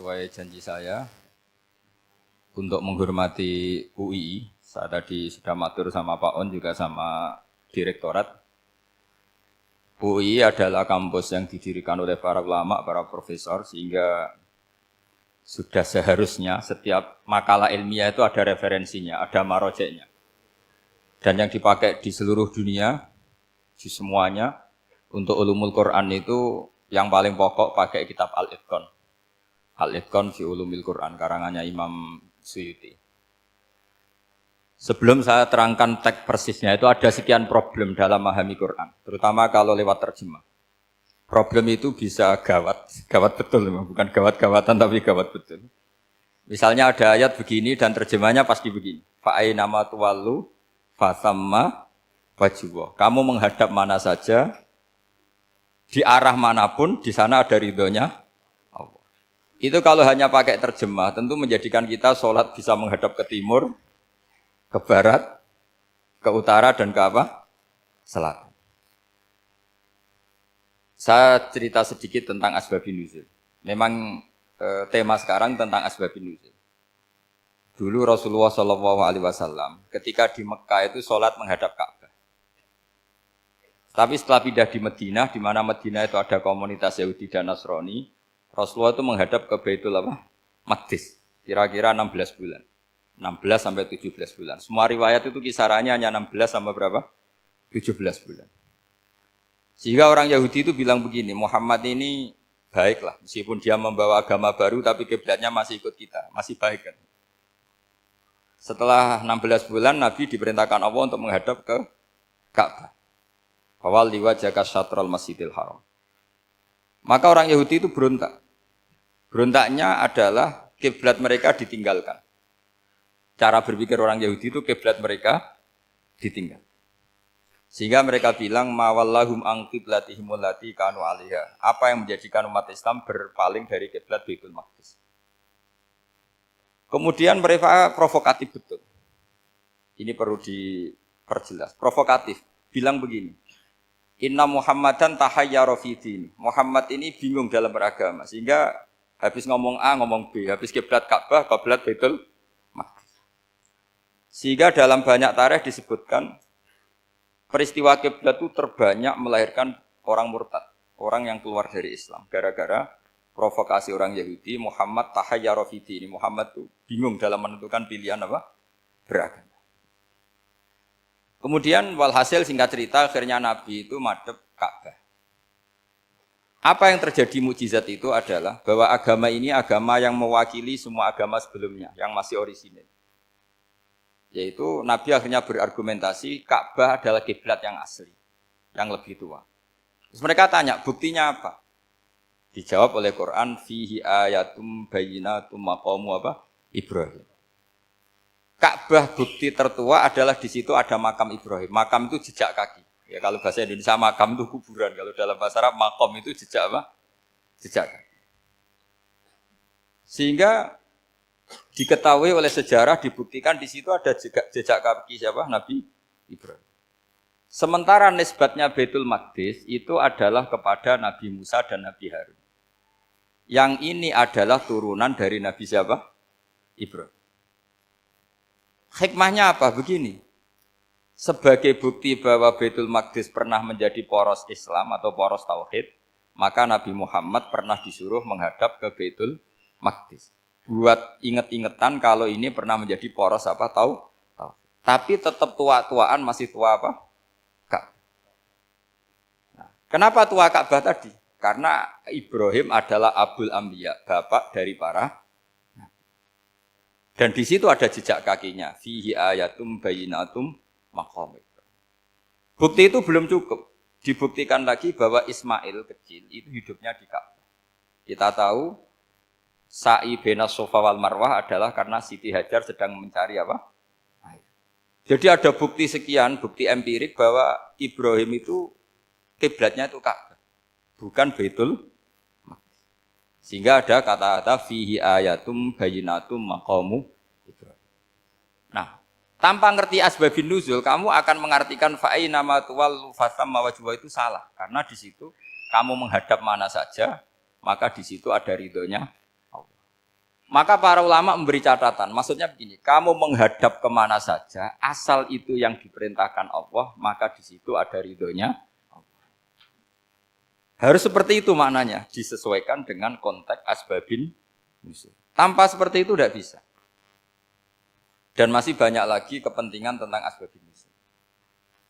sesuai janji saya untuk menghormati UII. Saya tadi sudah matur sama Pak On juga sama Direktorat. UII adalah kampus yang didirikan oleh para ulama, para profesor, sehingga sudah seharusnya setiap makalah ilmiah itu ada referensinya, ada marojeknya. Dan yang dipakai di seluruh dunia, di semuanya, untuk ulumul Quran itu yang paling pokok pakai kitab Al-Itqan. Al-Itqan fi ulumil Quran, karangannya Imam Suyuti. Sebelum saya terangkan teks persisnya, itu ada sekian problem dalam memahami Quran, terutama kalau lewat terjemah. Problem itu bisa gawat betul, bukan gawat-gawatan tapi gawat betul. Misalnya ada ayat begini dan terjemahnya pasti begini. Fa'ainama tuwallu fasamma wajhullah. Kamu menghadap mana saja, di arah manapun, di sana ada ridhonya Allah. Itu kalau hanya pakai terjemah, tentu menjadikan kita sholat bisa menghadap ke timur, ke barat, ke utara, dan ke apa? Selatan. Saya cerita sedikit tentang asbabun nuzul. Memang tema sekarang tentang asbabun nuzul. Dulu Rasulullah SAW ketika di Mekah itu sholat menghadap Ka'bah. Tapi setelah pindah di Madinah, di mana Madinah itu ada komunitas Yahudi dan Nasrani, Rasulullah itu menghadap ke Baitul Maqdis, kira-kira 16 bulan. 16 sampai 17 bulan. Semua riwayat itu kisarannya hanya 16 sampai berapa? 17 bulan. Sehingga orang Yahudi itu bilang begini, Muhammad ini baiklah, meskipun dia membawa agama baru, tapi kiblatnya masih ikut kita, masih baik kan. Setelah 16 bulan, Nabi diperintahkan Allah untuk menghadap ke Ka'bah. Awal liwajaka syatrul masjidil haram. Maka orang Yahudi itu berontak. Berontaknya adalah kiblat mereka ditinggalkan. Cara berpikir orang Yahudi itu kiblat mereka ditinggal. Sehingga mereka bilang mawallahum an qiblatihimul lati kanu 'alaiha. Apa yang menjadikan umat Islam berpaling dari kiblat Baitul Maqdis. Kemudian mereka provokatif betul. Ini perlu diperjelas. Provokatif. Bilang begini. Inna Muhammadan tahayyara fi din. Muhammad ini bingung dalam beragama. Sehingga habis ngomong A, ngomong B. Habis kiblat Ka'bah, kiblat Baitul Maqdis. Sehingga dalam banyak tarikh disebutkan peristiwa kiblat itu terbanyak melahirkan orang murtad, orang yang keluar dari Islam. Gara-gara provokasi orang Yahudi, Muhammad tahayyara fi din. Muhammad itu bingung dalam menentukan pilihan apa? Beragama. Kemudian walhasil singkat cerita akhirnya Nabi itu madhep Ka'bah. Apa yang terjadi mukjizat itu adalah bahwa agama ini agama yang mewakili semua agama sebelumnya yang masih orisinil. Yaitu Nabi akhirnya berargumentasi Ka'bah adalah kiblat yang asli, yang lebih tua. Terus mereka tanya, buktinya apa? Dijawab oleh Quran, fihi ayatum bayyinatum maqamu apa? Ibrahim. Ka'bah bukti tertua adalah di situ ada makam Ibrahim. Makam itu jejak kaki. Ya kalau bahasa Indonesia makam itu kuburan. Kalau dalam bahasa Arab makom itu jejak apa? Jejak kaki. Sehingga diketahui oleh sejarah dibuktikan di situ ada jejak kaki siapa? Nabi Ibrahim. Sementara nisbatnya Baitul Maqdis itu adalah kepada Nabi Musa dan Nabi Harun. Yang ini adalah turunan dari Nabi siapa? Ibrahim. Hikmahnya apa? Begini, sebagai bukti bahwa Baitul Maqdis pernah menjadi poros Islam atau poros Tauhid, maka Nabi Muhammad pernah disuruh menghadap ke Baitul Maqdis. Buat inget-ingetan kalau ini pernah menjadi poros apa? Tauhid. Tapi tetap tua-tuaan masih tua apa? Ka'bah. Nah, kenapa tua Ka'bah tadi? Karena Ibrahim adalah Abul Anbiya, bapak dari para. Dan di situ ada jejak kakinya. Fihi ayatum bayyinatum maqam. Bukti itu belum cukup. Dibuktikan lagi bahwa Ismail kecil itu hidupnya di Ka'bah. Kita tahu sa'i bainas Safa wal Marwah adalah karena Siti Hajar sedang mencari apa? Air. Jadi ada bukti sekian, bukti empirik bahwa Ibrahim itu kiblatnya itu Ka'bah, bukan Baitul. Sehingga ada kata-kata fihi ayatum bayyinatum maqamu Ibrahim. Nah, tanpa ngerti asbabun nuzul, kamu akan mengartikan fa'aina ma tuwallu fasamma wajhu itu salah. Karena di situ kamu menghadap mana saja, maka di situ ada ridhonya Allah. Maka para ulama memberi catatan, maksudnya begini, kamu menghadap kemana saja, asal itu yang diperintahkan Allah, maka di situ ada ridhonya. Harus seperti itu maknanya, disesuaikan dengan konteks asbabin nuzul. Tanpa seperti itu tidak bisa. Dan masih banyak lagi kepentingan tentang asbabin nuzul.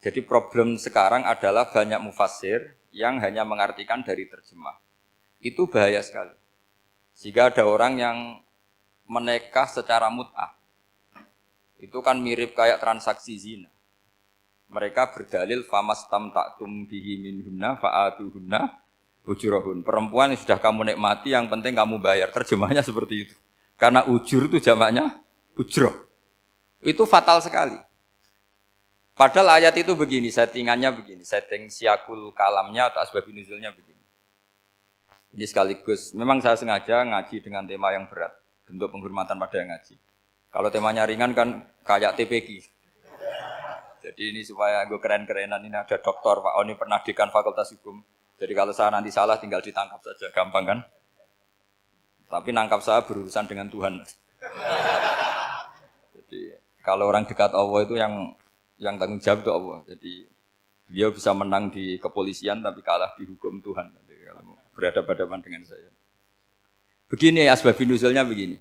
Jadi problem sekarang adalah banyak mufassir yang hanya mengartikan dari terjemah. Itu bahaya sekali. Jika ada orang yang menikah secara mut'ah, itu kan mirip kayak transaksi zina. Mereka berdalil famastamta'tum bihi minhunna fa'atuhunna ujurahun. Perempuan yang sudah kamu nikmati, yang penting kamu bayar. Terjemahnya seperti itu. Karena ujur itu jamaknya ujroh. Itu fatal sekali. Padahal ayat itu begini, settingannya begini, setting siakul kalamnya atau asbabun nuzulnya begini. Ini sekaligus, memang saya sengaja ngaji dengan tema yang berat. Bentuk penghormatan pada yang ngaji. Kalau temanya ringan kan kayak TPQ. Jadi ini supaya gue keren-kerenan, ini ada doktor Pak Oni pernah dekan Fakultas Hukum. Jadi kalau saya nanti salah tinggal ditangkap saja, gampang kan? Tapi nangkap saya berurusan dengan Tuhan. Jadi kalau orang dekat Allah itu yang tanggung jawab itu Allah. Jadi dia bisa menang di kepolisian tapi kalah di hukum Tuhan. Jadi kalau berhadapan-hadapan dengan saya. Begini asbabun nuzulnya begini.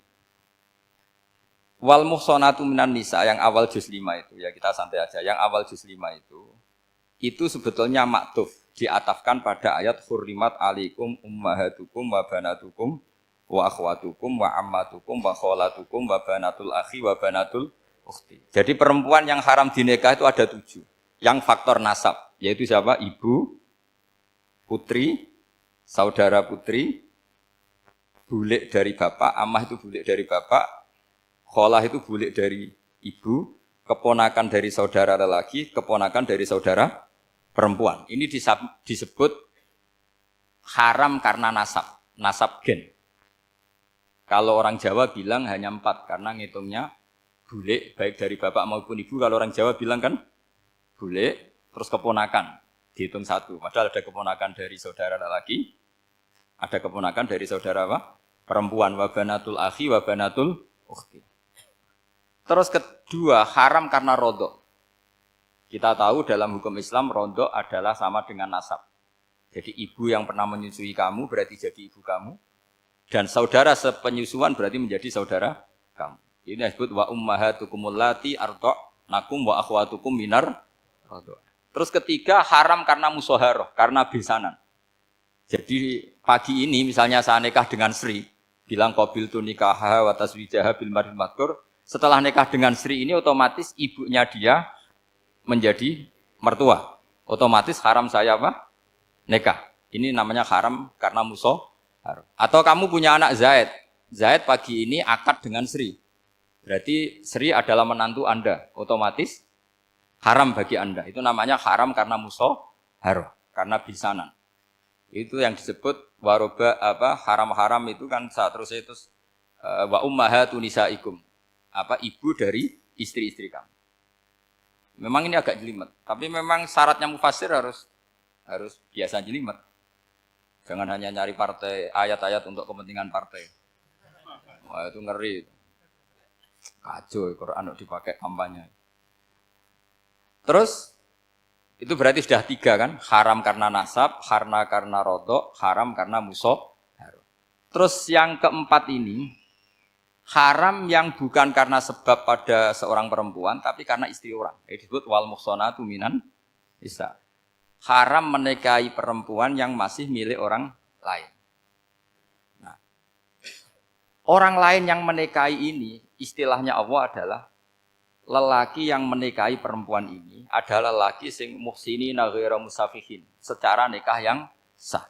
Wal muhsanatu minan nisa yang awal juz 5 itu ya kita santai aja. Yang awal juz 5 itu sebetulnya maktuf diatafkan pada ayat hurrimat alaikum ummahatukum wa banatukum wa akhwatukum wa ammatukum wa kholatukum wa banatul akhi wa banatul ukhti. Jadi perempuan yang haram dinikah itu ada 7. Yang faktor nasab yaitu siapa? Ibu, putri, saudara putri, bulik dari bapak, amah itu bulik dari bapak, kholah itu bulik dari ibu, keponakan dari saudara lelaki, keponakan dari saudara perempuan. Ini disebut haram karena nasab gen. Kalau orang Jawa bilang hanya 4 karena ngitungnya bulik baik dari bapak maupun ibu. Kalau orang Jawa bilang kan bulik terus keponakan dihitung 1. Padahal ada keponakan dari saudara lelaki, ada keponakan dari saudara apa? Perempuan, wabanatul akhi, wabanatul ukhti. Terus kedua, haram karena rodok. Kita tahu dalam hukum Islam, rodok adalah sama dengan nasab. Jadi ibu yang pernah menyusui kamu berarti jadi ibu kamu. Dan saudara sepenyusuan berarti menjadi saudara kamu. Ini disebut wa ummahatukumul lati arda'nakum wa akhwatukum minar rodok. Terus ketiga, haram karena musoharoh, karena besanan. Jadi pagi ini misalnya saya nikah dengan Sri, bilang qabil tu nikaha wa taswijaha bil marhum madkur. Setelah nikah dengan Sri ini otomatis ibunya dia menjadi mertua. Otomatis haram saya apa? Nikah. Ini namanya haram karena musoharoh. Atau kamu punya anak Zaid. Zaid pagi ini akad dengan Sri. Berarti Sri adalah menantu Anda. Otomatis haram bagi Anda. Itu namanya haram karena musoharoh, karena bisanan. Itu yang disebut waroba apa haram-haram itu kan saat terus itu wa ummahatun nisaikum. Apa ibu dari istri-istri kamu. Memang ini agak jelimet, tapi memang syaratnya mufassir harus biasa jelimet. Jangan hanya nyari partai ayat-ayat untuk kepentingan partai. Wah itu ngeri. Kacau Quran dipakai kampanye. Terus itu berarti sudah 3 kan? Haram karena nasab, haram karena rodok, haram karena musoharoh. Terus yang keempat ini, haram yang bukan karena sebab pada seorang perempuan, tapi karena istri orang. Ini disebut wal muhsanatu minan nisa. Haram menikahi perempuan yang masih milik orang lain. Nah, orang lain yang menikahi ini, istilahnya Allah adalah lelaki yang menikahi perempuan ini adalah lelaki sing muhsinina ghairu musafihin, secara nikah yang sah.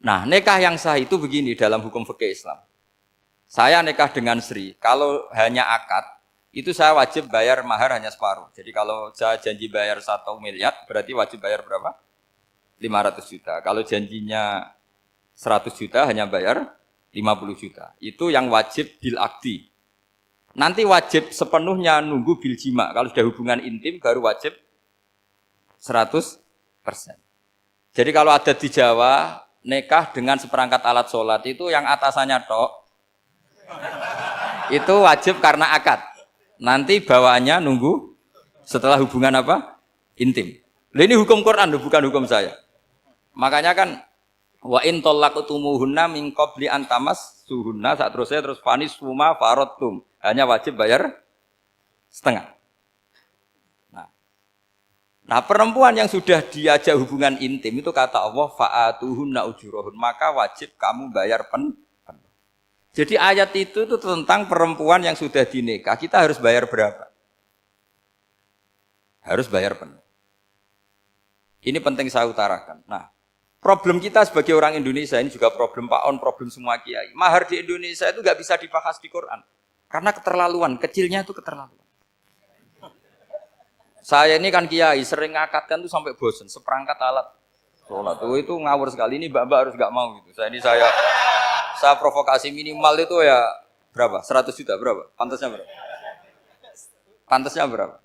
Nah, nikah yang sah itu begini dalam hukum fikih Islam. Saya nikah dengan Sri, kalau hanya akad, itu saya wajib bayar mahar hanya separuh. Jadi kalau saya janji bayar 1 miliar, berarti wajib bayar berapa? 500 juta. Kalau janjinya 100 juta, hanya bayar 50 juta. Itu yang wajib bil akdi. Nanti wajib sepenuhnya nunggu bil jima. Kalau sudah hubungan intim, baru wajib 100%. Jadi kalau ada di Jawa, nikah dengan seperangkat alat sholat, itu yang atasannya tok, Itu wajib karena akad. Nanti bawaannya nunggu setelah hubungan apa? Intim. Lah ini hukum Quran bukan hukum saya. Makanya kan wa in talaqtumuhunna min qabli an tamassuhunna saat terus fanis suma faradtum. Hanya wajib bayar setengah. Nah, perempuan yang sudah diajak hubungan intim itu kata Allah fa'atuhunna ujurahun, maka wajib kamu bayar penuh. Jadi ayat itu tentang perempuan yang sudah dinikah, kita harus bayar berapa? Harus bayar penuh. Ini penting saya utarakan. Nah, problem kita sebagai orang Indonesia ini juga problem Pak On, problem semua kiai. Mahar di Indonesia itu nggak bisa dibahas di Quran karena keterlaluan, kecilnya itu keterlaluan. Saya ini kan kiai, sering ngakatkan tuh sampai bosen, seperangkat alat sholat. Itu ngawur sekali, ini mbak-mbak harus gak mau gitu. Saya provokasi minimal itu ya berapa? 100 juta berapa? Pantasnya berapa? Pantasnya berapa?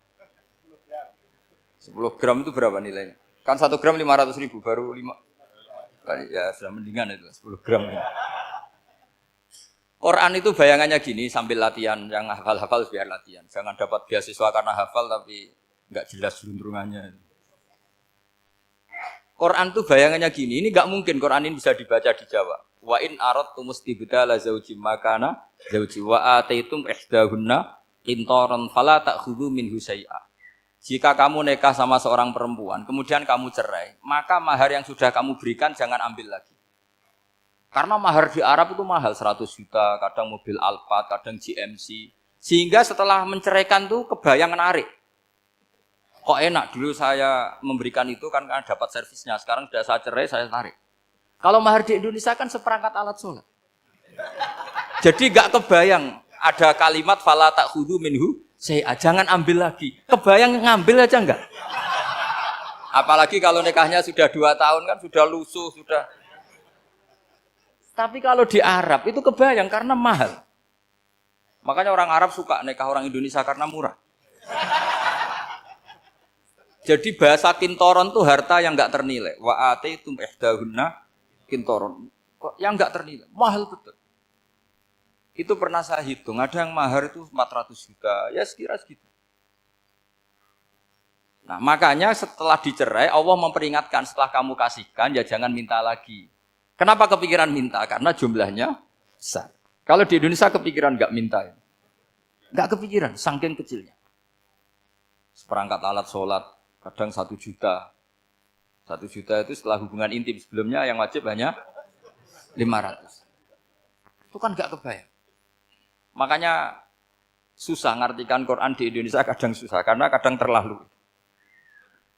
10 gram itu berapa nilainya? Kan 1 gram 500 ribu, baru 5. Ya sudah mendingan itu, 10 gram. Quran itu bayangannya gini, sambil latihan, yang hafal-hafal biar latihan. Jangan dapat beasiswa karena hafal tapi nggak jelas luntrungannya. Quran tuh bayangannya gini, ini nggak mungkin Quran ini bisa dibaca di Jawa. Wa in aradtum istibdala zawjin makana zawji wa ataitum ihdahunna qintaran fala ta'khudhu minhu syai'a. Jika kamu nikah sama seorang perempuan, kemudian kamu cerai, maka mahar yang sudah kamu berikan jangan ambil lagi. Karena mahar di Arab itu mahal, 100 juta, kadang mobil Alphard, kadang GMC. Sehingga setelah menceraikan tuh kebayang menarik. Kok enak, dulu saya memberikan itu kan dapat servisnya, sekarang sudah saya cerai, saya tarik. Kalau mahar di Indonesia kan seperangkat alat sholat. Jadi gak kebayang ada kalimat fala ta'khudhu minhu syai'a, jangan ambil lagi. Kebayang ngambil aja enggak? Apalagi kalau nikahnya sudah 2 tahun kan sudah lusuh, sudah. Tapi kalau di Arab itu kebayang karena mahal. Makanya orang Arab suka nikah orang Indonesia karena murah. Jadi bahasa kintoron itu harta yang enggak ternilai. Wa ataitum ihdahunna kintoron. Yang enggak ternilai, mahal betul. Itu pernah saya hitung, ada yang mahar itu 400 juta, ya sekira segitu. Nah, makanya setelah dicerai Allah memperingatkan setelah kamu kasihkan ya jangan minta lagi. Kenapa kepikiran minta? Karena jumlahnya besar. Kalau di Indonesia kepikiran enggak minta. Enggak kepikiran, saking kecilnya. Seperangkat alat sholat kadang 1 juta. 1 juta itu setelah hubungan intim, sebelumnya yang wajib hanya 500. Itu kan gak kebayang. Makanya susah ngartikan Quran di Indonesia, kadang susah karena kadang terlalu.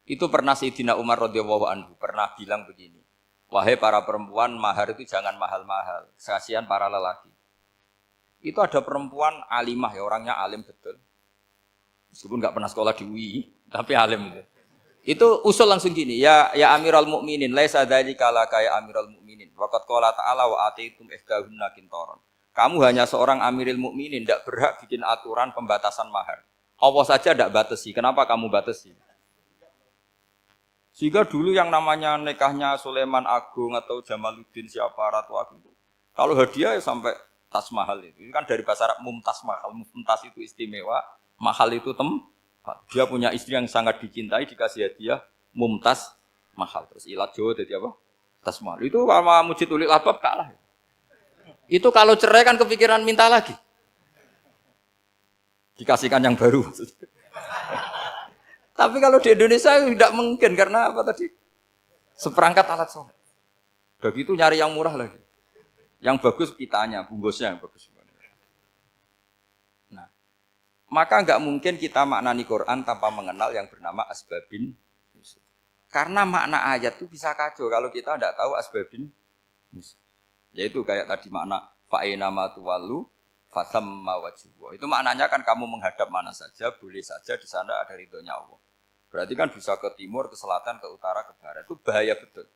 Itu pernah Sayyidina Umar radhiyallahu anhu pernah bilang begini, wahai para perempuan, mahar itu jangan mahal-mahal, kasihan para lelaki. Itu ada perempuan alimah ya, orangnya alim betul. Meskipun gak pernah sekolah di UI, tapi alim itu. Itu usul langsung gini, ya Amirul Mukminin, laisa dzalika laka ya Amirul Mukminin. Waqad qala ta'ala wa ataitum ihdahunna qintaran. Kamu hanya seorang Amirul Mukminin, tidak berhak bikin aturan pembatasan mahar. Allah saja tidak batasi, kenapa kamu batasi? Sehingga dulu yang namanya nikahnya Sulaiman Agung atau Jamaluddin siapa Ratu Agung itu, kalau hadiah ya sampai tas mahal itu. Ini kan dari bahasa Arab mumtaz mahal, mumtaz itu istimewa, mahal itu dia punya istri yang sangat dicintai, dikasih hadiah mumtaz mahal. Terus ilat Jawa jadi apa? Tas mahal. Itu sama Mujid Ulil Albab kalah. Itu kalau cerai kan kepikiran minta lagi. Dikasihkan yang baru. Tapi kalau di Indonesia tidak mungkin karena apa tadi? Seperangkat alat sholat. Begitu nyari yang murah lagi. Yang bagus kitanya, bungkusnya yang bagus. Maka enggak mungkin kita maknani Quran tanpa mengenal yang bernama asbabin nuzul. Karena makna ayat itu bisa kacau kalau kita enggak tahu asbabin nuzul. Yaitu kayak tadi makna fa'ina ma tuwallu fasamma wajhu. Itu maknanya kan kamu menghadap mana saja, boleh saja di sana ada ridhonya Allah. Berarti kan bisa ke timur, ke selatan, ke utara, ke barat. Itu bahaya betul.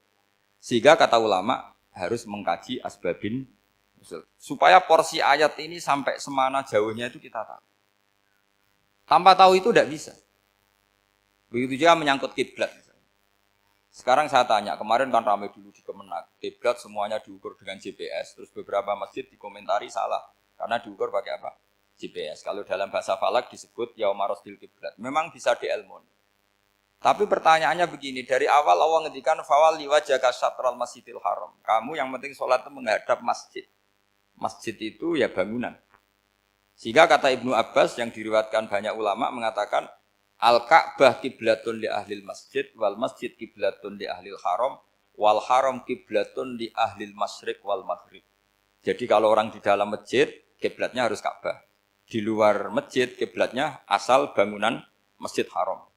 Sehingga kata ulama harus mengkaji asbabin nuzul. Supaya porsi ayat ini sampai semana jauhnya itu kita tahu. Tanpa tahu itu tidak bisa. Begitu juga menyangkut kiblat. Sekarang saya tanya, kemarin kan ramai dulu di Kemenak, kiblat semuanya diukur dengan GPS, terus beberapa masjid dikomentari salah. Karena diukur pakai apa? GPS. Kalau dalam bahasa falak disebut yauma rasdil kiblat. Memang bisa diilmoni. Tapi pertanyaannya begini, dari awal Allah ngendikan fawal liwajhaka syatral masjidil haram. Kamu yang penting sholat itu menghadap masjid. Masjid itu ya bangunan. Sehingga kata Ibnu Abbas yang diriwayatkan banyak ulama mengatakan al-Ka'bah kiblatun li ahlil masjid wal masjid kiblatun li ahlil haram wal haram kiblatun li ahlil masyriq wal maghrib. Jadi kalau orang di dalam masjid kiblatnya harus Ka'bah. Di luar masjid kiblatnya asal bangunan Masjid Haram.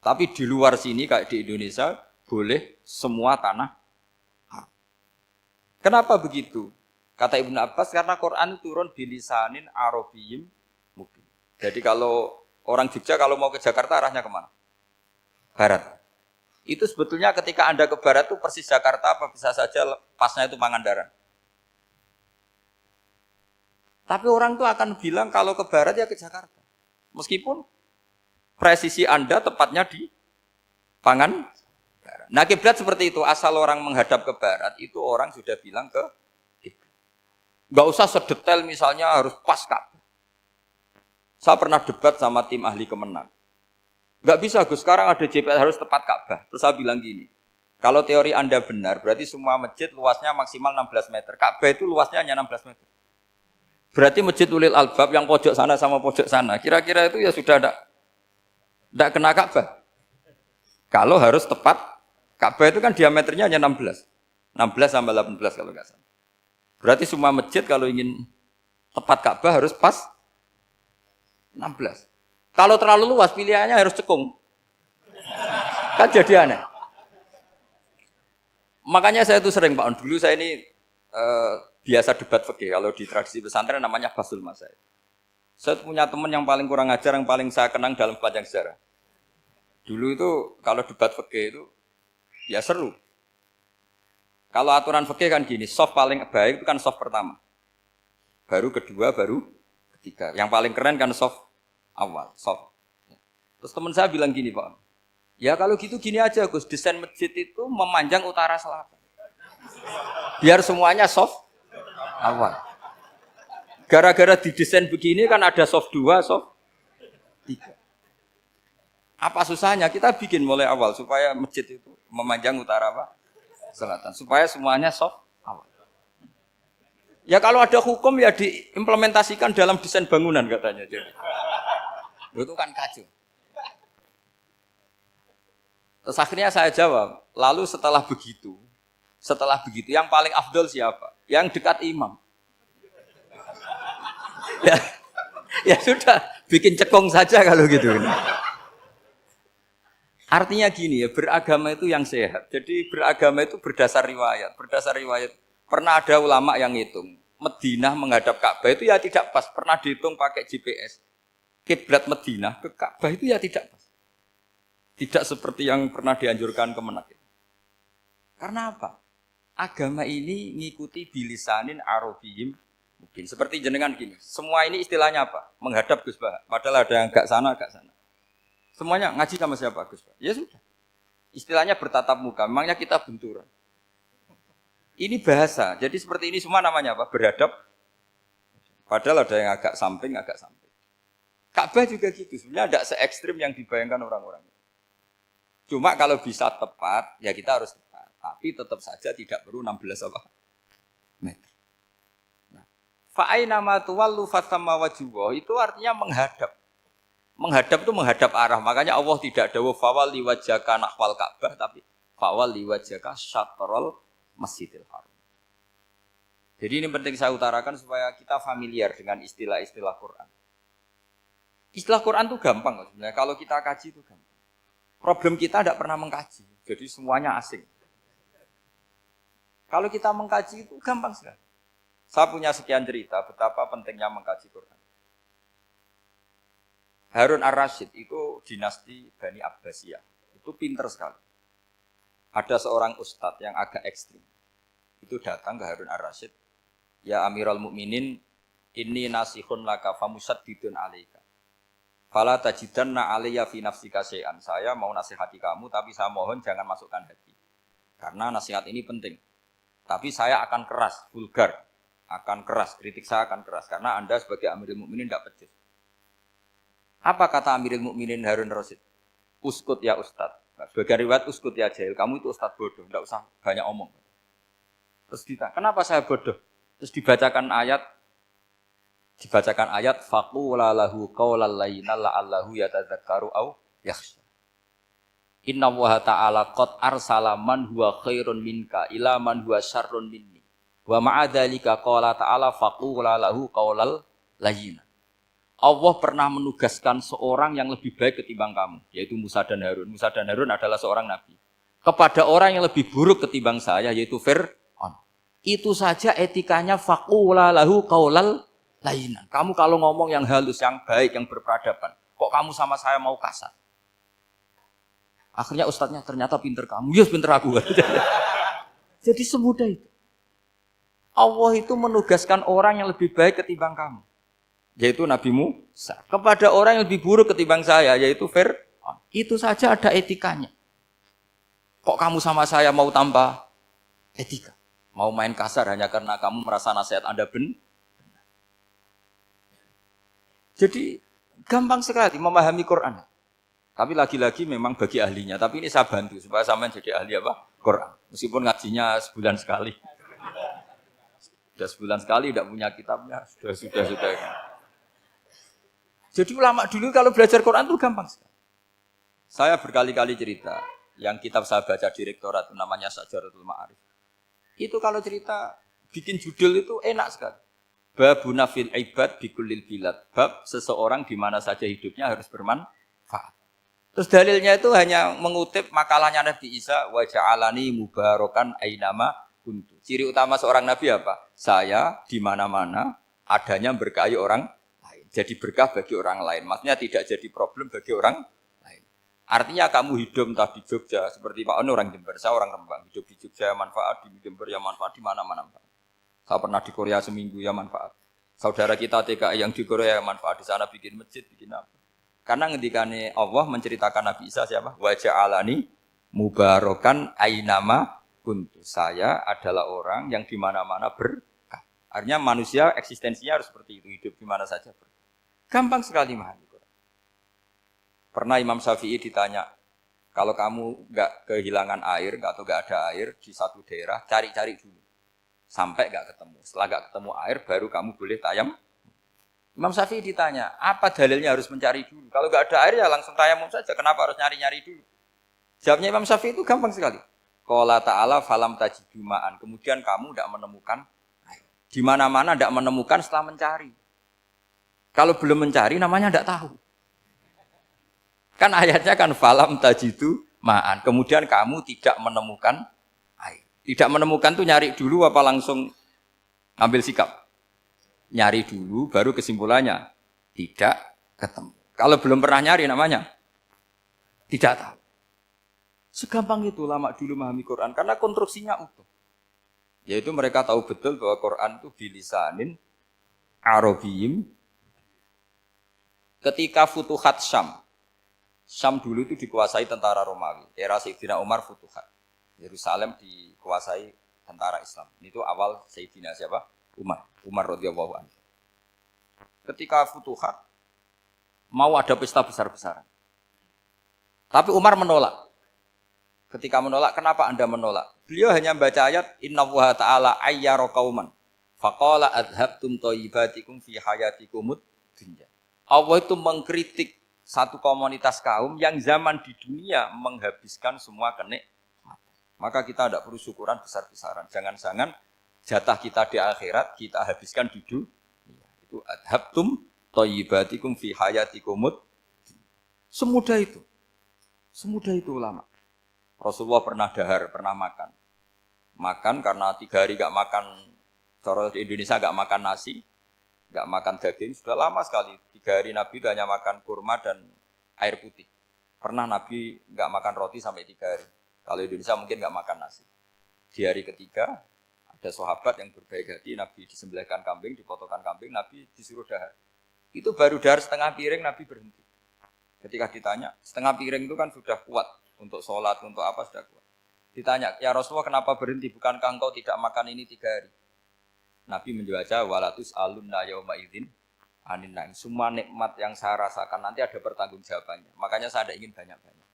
Tapi di luar sini kayak di Indonesia boleh semua tanah. Kenapa begitu? Kata Ibnu Abbas karena Quran turun bilisanin Arabiyyin mubin. Jadi kalau orang Jogja kalau mau ke Jakarta arahnya kemana? Barat. Itu sebetulnya ketika Anda ke barat itu persis Jakarta apa bisa saja pasnya itu Pangandaran. Tapi orang itu akan bilang kalau ke barat ya ke Jakarta. Meskipun presisi Anda tepatnya di Pangandaran. Nah kiblat seperti itu, asal orang menghadap ke barat, itu orang sudah bilang ke kiblat. Nggak usah sedetail misalnya harus pas Ka'bah. Saya pernah debat sama tim ahli Kemenang. Nggak bisa Gus, sekarang ada GPS harus tepat Ka'bah. Terus saya bilang gini, kalau teori Anda benar, berarti semua masjid luasnya maksimal 16 meter. Ka'bah itu luasnya hanya 16 meter. Berarti masjid Ulil Albab yang pojok sana sama pojok sana, kira-kira itu ya sudah tidak kena Ka'bah. Kalau harus tepat, Ka'bah itu kan diameternya hanya 16. 16 sampai 18 kalau nggak salah. Berarti semua masjid kalau ingin tepat Ka'bah harus pas 16. Kalau terlalu luas pilihannya harus cekung. Kan jadi aneh. Makanya saya itu sering Pak, dulu saya ini biasa debat fikih. Kalau di tradisi pesantren namanya Basul Masail. Saya punya teman yang paling kurang ajar, yang paling saya kenang dalam sepanjang sejarah. Dulu itu kalau debat fikih itu ya seru. Kalau aturan fikih kan gini, soft paling baik itu kan soft pertama. Baru kedua, baru ketiga. Yang paling keren kan soft awal, soft. Terus teman saya bilang gini Pak, ya kalau gitu gini aja Gus, desain masjid itu memanjang utara selatan. Biar semuanya soft awal. Gara-gara didesain begini kan ada soft 2, soft 3. Apa susahnya? Kita bikin mulai awal supaya masjid itu memanjang utara apa? Selatan. Supaya semuanya soft awal. Ya kalau ada hukum ya diimplementasikan dalam desain bangunan katanya. Jadi. Itu kan kacau. Terus akhirnya saya jawab, lalu setelah begitu yang paling afdol siapa? Yang dekat imam. Ya sudah, bikin cekong saja kalau gitu. Artinya gini ya, beragama itu yang sehat. Jadi beragama itu berdasar riwayat. Berdasar riwayat, pernah ada ulama yang ngitung. Madinah menghadap Ka'bah itu ya tidak pas. Pernah dihitung pakai GPS. Kiblat Madinah ke Ka'bah itu ya tidak pas. Tidak seperti yang pernah dianjurkan Kemenak. Karena apa? Agama ini ngikuti bilisanin Arabiyyin mungkin. Seperti jenengan gini. Semua ini istilahnya apa? Menghadap Gus Bah. Padahal ada yang agak sana, agak sana. Semuanya ngaji sama siapa Gus? Ya sudah. Istilahnya bertatap muka. Memangnya kita benturan. Ini bahasa. Jadi seperti ini semua namanya apa? Berhadap. Padahal ada yang agak samping, agak samping. Ka'bah juga gitu. Sebenarnya tidak se-ekstrim yang dibayangkan orang-orang. Cuma kalau bisa tepat, ya kita harus tepat. Tapi tetap saja tidak perlu 16 apa? Meter. Nah, fa'aina ma tuwallu fathamma wajhuhu itu artinya menghadap. Menghadap itu menghadap arah. Makanya Allah tidak dawuh fawal liwajhaka nahwal Ka'bah tapi fawal liwajhaka syatrul Masjidil Haram. Jadi ini penting saya utarakan supaya kita familiar dengan istilah-istilah Quran. Istilah Quran itu gampang sebenarnya. Kalau kita kaji itu gampang. Problem kita tidak pernah mengkaji. Jadi semuanya asing. Kalau kita mengkaji itu gampang sekali. Saya punya sekian cerita betapa pentingnya mengkaji Quran. Harun ar-Rasyid itu dinasti Bani Abbasiyah. Itu pinter sekali. Ada seorang ustadz yang agak ekstrim. Itu datang ke Harun ar-Rasyid. Ya Amirul Mukminin, inni nasihun laka famusaddidun alaika. Fala tajidanna alayya fi nafsika syai'an. Saya mau nasihati kamu tapi saya mohon jangan masukkan hati. Karena nasihat ini penting. Tapi saya akan keras, vulgar. akan keras, kritik saya akan keras karena Anda sebagai Amirul Mukminin tidak pecus. Apa kata Amirul Mukminin Harun Rasid? Uskut ya Ustadz. Nah, sebagai riwayat uskut ya jahil, kamu itu Ustadz bodoh, tidak usah banyak omong. Terus ditanya, kenapa saya bodoh? Terus dibacakan ayat faqula lahu qaulal layyina la'allahu yatadzakkaru aw yakhsha. Inna Allaha ta'ala qad arsala man huwa khairun minka ila man huwa syarrun minni. Wa ma'a dzalika qala ta'ala faqula lahu qaulal layyina. Allah pernah menugaskan seorang yang lebih baik ketimbang kamu, yaitu Musa dan Harun. Musa dan Harun adalah seorang nabi. Kepada orang yang lebih buruk ketimbang saya, yaitu Fir'aun. Itu saja etikanya faqula lahu qaulal layyina. Kamu kalau ngomong yang halus, yang baik, yang berperadaban, kok kamu sama saya mau kasar? Akhirnya ustadznya ternyata pinter kamu, yes pinter aku. Jadi semudah itu. Allah itu menugaskan orang yang lebih baik ketimbang kamu, yaitu Nabi Musa. Kepada orang yang lebih buruk ketimbang saya, yaitu Fir'aun. Itu saja ada etikanya. Kok kamu sama saya mau tambah etika? Mau main kasar hanya karena kamu merasa nasihat Anda benar? Jadi gampang sekali memahami Quran. Tapi lagi-lagi memang bagi ahlinya. Tapi ini saya bantu supaya sampean jadi ahli apa? Quran. Meskipun ngajinya sebulan sekali. Sudah sebulan sekali tidak punya kitabnya. Sudah. Jadi ulama dulu kalau belajar Quran itu gampang sekali. Saya berkali-kali cerita. Yang kitab saya baca di rektorat itu namanya Syajaratul Ma'arif. Itu kalau cerita bikin judul itu enak sekali. Babuna fil ibad bikullil bilad. Bab seseorang di mana saja hidupnya harus bermanfaat. Terus dalilnya itu hanya mengutip makalahnya Nabi Isa, wa ja'alani mubarakan ainama kuntu. Ciri utama seorang nabi apa? Saya di mana-mana adanya berkahi orang lain. Jadi berkah bagi orang lain. Maksudnya tidak jadi problem bagi orang lain. Artinya kamu hidup entah di Jogja seperti Pak Ono orang Jember, saya orang Rembang. Hidup di Jogja manfaat, di Jember ya manfaat, di mana-mana manfaat. Saya pernah di Korea seminggu ya manfaat. Saudara kita TKI yang di Korea ya manfaat, di sana bikin masjid, bikin apa. Karena ngendikane Allah menceritakan Nabi Isa siapa? Wa ja'alani mubarakan ainama kuntu. Saya adalah orang yang di mana-mana berkah. Artinya manusia eksistensinya harus seperti itu, hidup di mana saja berkah. Gampang sekali memahami. Pernah Imam Syafi'i ditanya, kalau kamu enggak kehilangan air atau enggak ada air di satu daerah, cari-cari dulu. Sampai enggak ketemu. Setelah enggak ketemu air, baru kamu boleh tayamum. Imam Syafi'i ditanya, apa dalilnya harus mencari dulu? Kalau nggak ada air ya langsung tayamum saja. Kenapa harus nyari-nyari dulu? Jawabnya Imam Syafi'i itu gampang sekali. Qala ta'ala falam tajidu ma'an. Kemudian kamu tidak menemukan air. Di mana-mana tidak menemukan setelah mencari. Kalau belum mencari namanya tidak tahu. Kan ayatnya kan falam tajidu ma'an. Kemudian kamu tidak menemukan air. Tidak menemukan tuh nyari dulu apa langsung ambil sikap? Nyari dulu, baru kesimpulannya tidak ketemu. Kalau belum pernah nyari namanya tidak tahu. Segampang itu ulama dulu memahami Quran karena konstruksinya utuh. Yaitu mereka tahu betul bahwa Quran itu bilisanin Arabiyim. Ketika Futuhat Syam. Syam dulu itu dikuasai tentara Romawi. Era Sayyidina Umar Futuhat. Yerusalem dikuasai tentara Islam. Itu awal Sayyidina siapa? Umar radhiyallahu anhu. Ketika Futuhat mau ada pesta besar-besaran. Tapi Umar menolak. Ketika menolak, kenapa Anda menolak? Beliau hanya membaca ayat innallaha ta'ala ayyara qauman faqala adhabtum thayyibatikum fi hayatikumud dunya. Allah itu mengkritik satu komunitas kaum yang zaman di dunia menghabiskan semua kenikmatan. Maka kita tidak perlu syukuran besar-besaran. Jangan-jangan jatah kita di akhirat kita habiskan di dunia. Itu adhabtum thayyibatikum fi hayatikumud. Semudah itu. Semudah itu ulama. Rasulullah pernah dahar, pernah makan. Makan karena 3 hari enggak makan, cara di Indonesia enggak makan nasi, enggak makan daging, sudah lama sekali. 3 hari Nabi hanya makan kurma dan air putih. Pernah Nabi enggak makan roti sampai 3 hari. Kalau Indonesia mungkin enggak makan nasi. Di hari ketiga ada sahabat yang berbaik hati, Nabi disembelihkan kambing, dipotongkan kambing, Nabi disuruh dahar. Itu baru dahar setengah piring, Nabi berhenti. Ketika ditanya, setengah piring itu kan sudah kuat untuk sholat, untuk apa sudah kuat. Ditanya, ya Rasulullah kenapa berhenti? Bukankah engkau tidak makan ini 3 hari? Nabi menjawab walatus alunna yauma idzin anin naim. Semua nikmat yang saya rasakan nanti ada pertanggungjawabannya. Makanya saya tidak ingin banyak-banyak.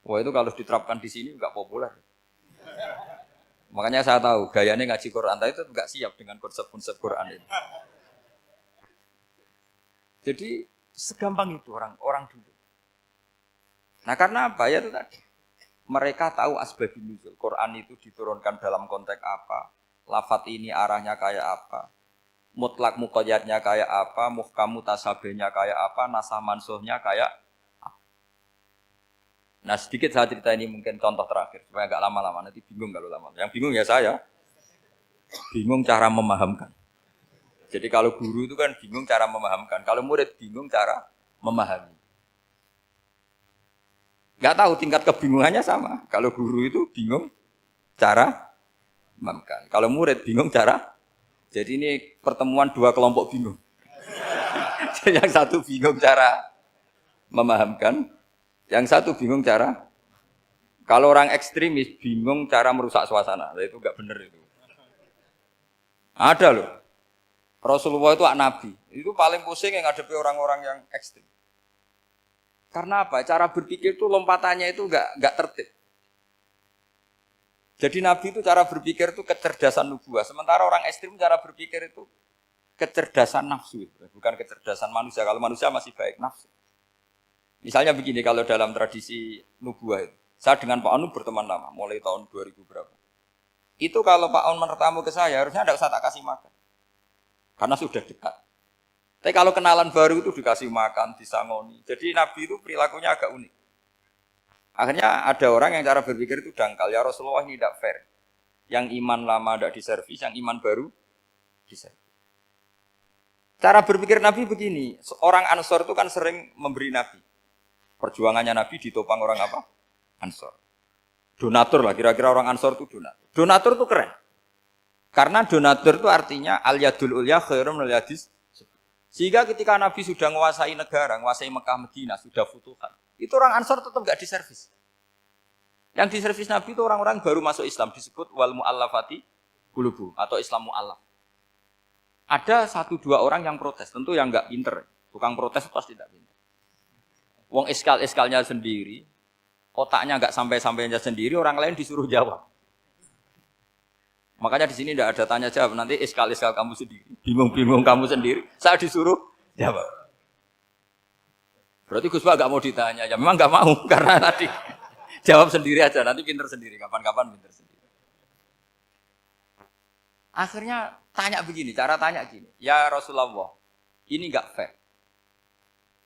Wah itu kalau diterapkan di sini enggak populer. Makanya saya tahu gayanya ngaji Quran itu enggak siap dengan konsep-konsep Quran ini. Jadi segampang itu orang dulu. Nah karena apa ya itu tadi. Mereka tahu asbabun nuzul. Quran itu diturunkan dalam konteks apa? Lafat ini arahnya kayak apa? Mutlak muqayyadnya kayak apa? Muhkam mutasabihnya kayak apa? Nasah mansuhnya kayak apa? Nah sedikit saya cerita ini mungkin contoh terakhir supaya agak lama-lama nanti bingung kalau lama. Yang bingung ya saya. Bingung cara memahamkan. Jadi kalau guru itu kan bingung cara memahamkan. Kalau murid bingung cara memahami. Enggak tahu tingkat kebingungannya sama. Kalau guru itu bingung cara memahamkan. Kalau murid bingung cara. Jadi ini pertemuan dua kelompok bingung. Yang satu bingung cara memahamkan, yang satu bingung cara. Kalau orang ekstremis bingung cara merusak suasana. Nah, itu enggak benar itu. Ada loh. Rasulullah itu nabi. Itu paling pusing yang ngadepi orang-orang yang ekstrim. Karena apa? Cara berpikir itu lompatannya itu enggak tertib. Jadi Nabi itu cara berpikir itu kecerdasan nubuah. Sementara orang ekstrim cara berpikir itu kecerdasan nafsu. Bukan kecerdasan manusia. Kalau manusia masih baik nafsu. Misalnya begini, kalau dalam tradisi nubuah itu. Saya dengan Pak Anu berteman lama, mulai tahun 2000 berapa. Itu kalau Pak Anu bertamu ke saya, harusnya tidak usah tak kasih makan. Karena sudah dekat. Tapi kalau kenalan baru itu dikasih makan, disangoni. Jadi Nabi itu perilakunya agak unik. Akhirnya ada orang yang cara berpikir itu dangkal. Ya Rasulullah ini tidak fair. Yang iman lama tidak diservis, yang iman baru diservis. Cara berpikir Nabi begini. Orang Ansor itu kan sering memberi Nabi. Perjuangannya Nabi ditopang orang apa? Ansor. Donatur lah, kira-kira orang Ansor itu donatur. Donatur itu keren. Karena donatur itu artinya al-yadul ulya khairum minal yadis. Sehingga ketika Nabi sudah menguasai negara, menguasai Mekah Madinah, sudah futuhat. Itu orang Ansor tetap enggak diservis. Yang diservis Nabi itu orang-orang baru masuk Islam, disebut wal mu'allafati qulubuhum atau Islam mu'allaf. Ada 1-2 orang yang protes, tentu yang enggak pinter. Tukang protes pasti tidak pinter. Wong iskal-iskalnya sendiri, otaknya enggak sampai-sampainya sendiri, orang lain disuruh jawab. Makanya di sini tidak ada tanya jawab, nanti iskal-iskal kamu sendiri, bingung-bingung kamu sendiri, saya disuruh jawab. Berarti Gus Pak enggak mau ditanya, ya memang enggak mau karena tadi jawab sendiri aja, nanti pinter sendiri, kapan-kapan pinter sendiri. Akhirnya tanya begini, cara tanya gini, ya Rasulullah, ini enggak fair.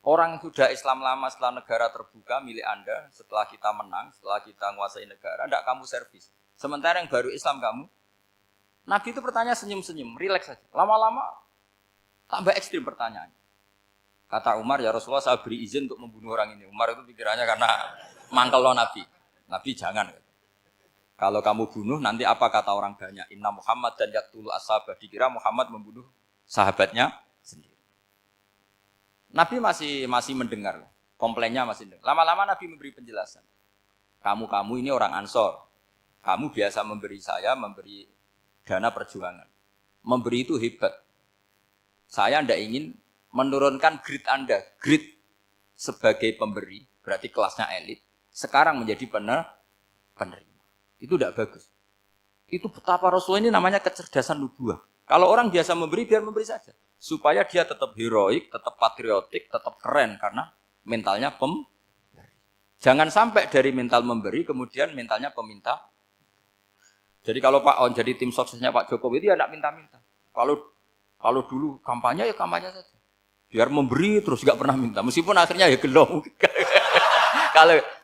Orang sudah Islam lama setelah negara terbuka milik Anda, setelah kita menang, setelah kita menguasai negara, enggak kamu servis. Sementara yang baru Islam kamu, Nabi itu bertanya senyum-senyum, rileks saja. Lama-lama tambah ekstrim pertanyaannya. Kata Umar, ya Rasulullah saya beri izin untuk membunuh orang ini. Umar itu pikirannya karena mangkel lo Nabi. Nabi jangan. Kalau kamu bunuh, nanti apa kata orang banyak? Inna Muhammad dan yaktulu ashabah. Dikira Muhammad membunuh sahabatnya sendiri. Nabi masih mendengar. Komplainnya masih mendengar. Lama-lama Nabi memberi penjelasan. Kamu ini orang Ansor. Kamu biasa memberi saya, memberi dana perjuangan. Memberi itu hebat. Saya tidak ingin menurunkan grade Anda. Grade sebagai pemberi, berarti kelasnya elit. Sekarang menjadi penerima. Itu tidak bagus. Itu betapa Rasulullah ini namanya kecerdasan nubuah. Kalau orang biasa memberi, biar memberi saja. Supaya dia tetap heroik, tetap patriotik, tetap keren. Karena mentalnya pemberi. Jangan sampai dari mental memberi, kemudian mentalnya peminta. Jadi kalau Pak On jadi tim suksesnya Pak Jokowi itu ya tidak minta-minta. Kalau dulu kampanye ya kampanye saja. Biar memberi terus nggak pernah minta. Meskipun akhirnya ya gelong.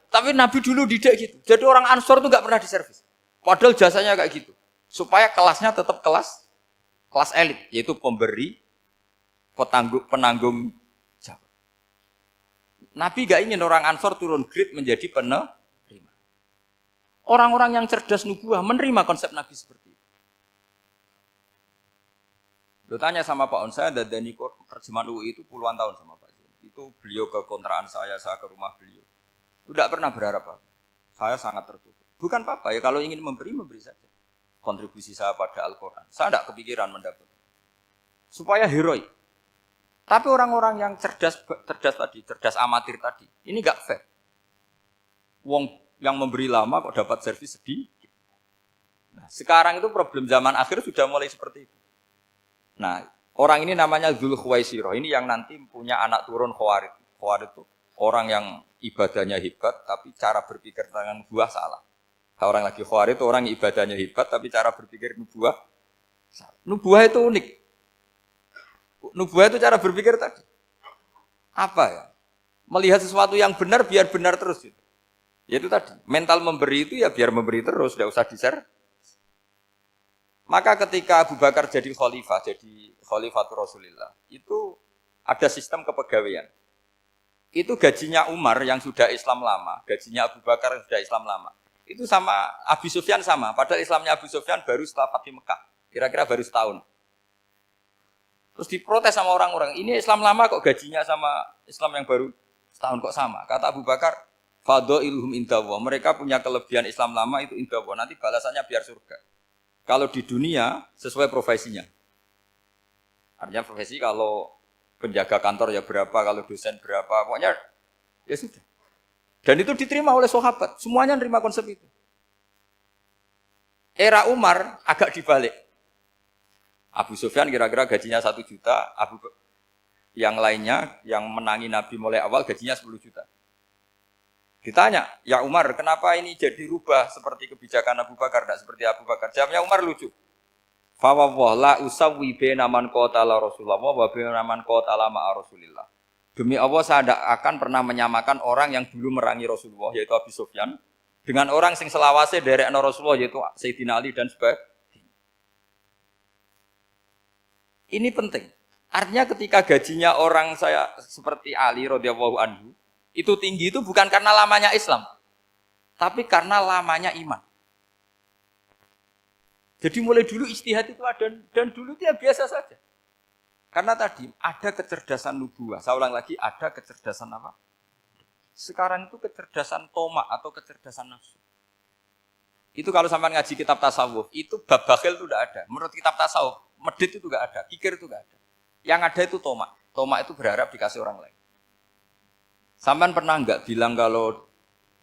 Tapi Nabi dulu tidak gitu. Jadi orang Ansor itu nggak pernah diservis. Padahal jasanya kayak gitu. Supaya kelasnya tetap kelas elit, yaitu pemberi, penanggung jawab. Nabi nggak ingin orang Ansor turun grade menjadi penerima. Orang-orang yang cerdas nubuah menerima konsep Nabi seperti itu. Lo tanya sama Pak On, saya dadani terjemahan UI itu puluhan tahun sama Pak. Itu beliau ke kontrakan saya ke rumah beliau. Tidak pernah berharap apa. Saya sangat tertutup. Bukan apa-apa ya, kalau ingin memberi saja. kontribusi saya pada Al-Quran. Saya tidak kepikiran mendapat. Supaya heroik. Tapi orang-orang yang cerdas amatir tadi, ini nggak fair. Wong yang memberi lama kok dapat servis sedikit. Nah, sekarang itu problem zaman akhir sudah mulai seperti itu. Nah, orang ini namanya Dzul Khuwaisirah. Ini yang nanti punya anak turun Khawarid. Khawarid itu orang yang ibadahnya hebat, tapi cara berpikir tentang nubuah salah. Orang lagi Khawarid itu orang yang ibadahnya hebat, tapi cara berpikir nubuah salah. Nubuah itu unik. Nubuah itu cara berpikir tadi. Apa ya? Melihat sesuatu yang benar biar benar terus. Gitu. Yaitu tadi, mental memberi itu ya biar memberi terus, tidak usah di-share. Maka ketika Abu Bakar jadi Khalifatul Rasulillah, itu ada sistem kepegawaian. Itu gajinya Umar yang sudah Islam lama, gajinya Abu Bakar yang sudah Islam lama. Itu sama Abu Sufyan sama, padahal Islamnya Abu Sufyan baru setelah Fathu Mekah, kira-kira baru setahun. Terus diprotes sama orang-orang, ini Islam lama kok gajinya sama Islam yang baru setahun kok sama. Kata Abu Bakar, fadhailuhum indallah. Mereka punya kelebihan Islam lama itu indallah. Nanti balasannya biar surga. Kalau di dunia sesuai profesinya. Artinya profesi kalau penjaga kantor ya berapa, kalau dosen berapa, pokoknya ya sudah. Dan itu diterima oleh sahabat. Semuanya nerima konsep itu. Era Umar agak dibalik. Abu Sufyan kira-kira gajinya 1 juta, yang lainnya yang menangi Nabi mulai awal gajinya 10 juta. Ditanya, ya Umar, kenapa ini jadi rubah seperti kebijakan Abu Bakar, tidak seperti Abu Bakar? Jawabnya Umar lucu. Fawwah la usawwi baina man qatala Rasulullah wa baina man qatala ma'a Rasulillah. Demi Allah saya tidak akan pernah menyamakan orang yang dulu merangi Rasulullah yaitu Abu Sufyan dengan orang sing selawase dari Rasulullah yaitu Sayyidina Ali dan sebagainya. Ini penting. Artinya ketika gajinya orang saya seperti Ali radhiyallahu anhu itu tinggi itu bukan karena lamanya Islam, tapi karena lamanya iman. Jadi mulai dulu ijtihad itu ada dan dulu dia biasa saja. Karena tadi ada kecerdasan nubuah. Saya ulang lagi, ada kecerdasan apa? Sekarang itu kecerdasan tomak atau kecerdasan nafsu. Itu kalau sampai ngaji kitab tasawuf, itu bab bakhil itu tidak ada. Menurut kitab tasawuf, medit itu tidak ada, kikir itu tidak ada. Yang ada itu tomak. Tomak itu berharap dikasih orang lain. Sampean pernah enggak bilang kalau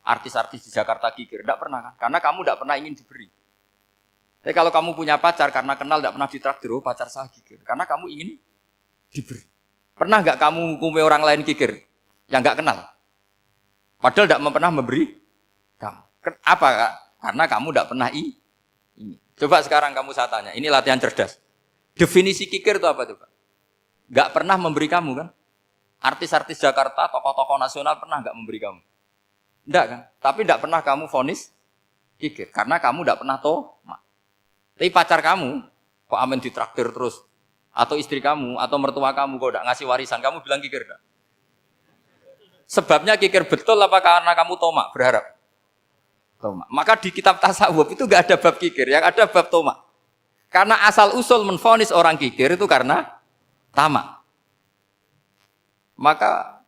artis-artis di Jakarta kikir? Enggak pernah kan? Karena kamu enggak pernah ingin diberi. Tapi kalau kamu punya pacar karena kenal enggak pernah ditraktir, oh pacar saya kikir. Karena kamu ingin diberi. Pernah enggak kamu hukumi orang lain kikir yang enggak kenal? Padahal enggak pernah memberi kamu. Apa Kak? Karena kamu enggak pernah ini. Coba sekarang kamu saya tanya, ini latihan cerdas. Definisi kikir itu apa coba? Enggak pernah memberi kamu kan? Artis-artis Jakarta, tokoh-tokoh nasional pernah enggak memberi kamu? Enggak kan? Tapi enggak pernah kamu vonis kikir. Karena kamu enggak pernah tomak. Tapi pacar kamu, kok amin ditraktir terus? Atau istri kamu, atau mertua kamu, kok enggak ngasih warisan, kamu bilang kikir enggak? Sebabnya kikir betul apa karena kamu tomak, berharap? Tomak. Maka di kitab tasawuf itu enggak ada bab kikir, yang ada bab tomak. Karena asal usul menvonis orang kikir itu karena tamak. Maka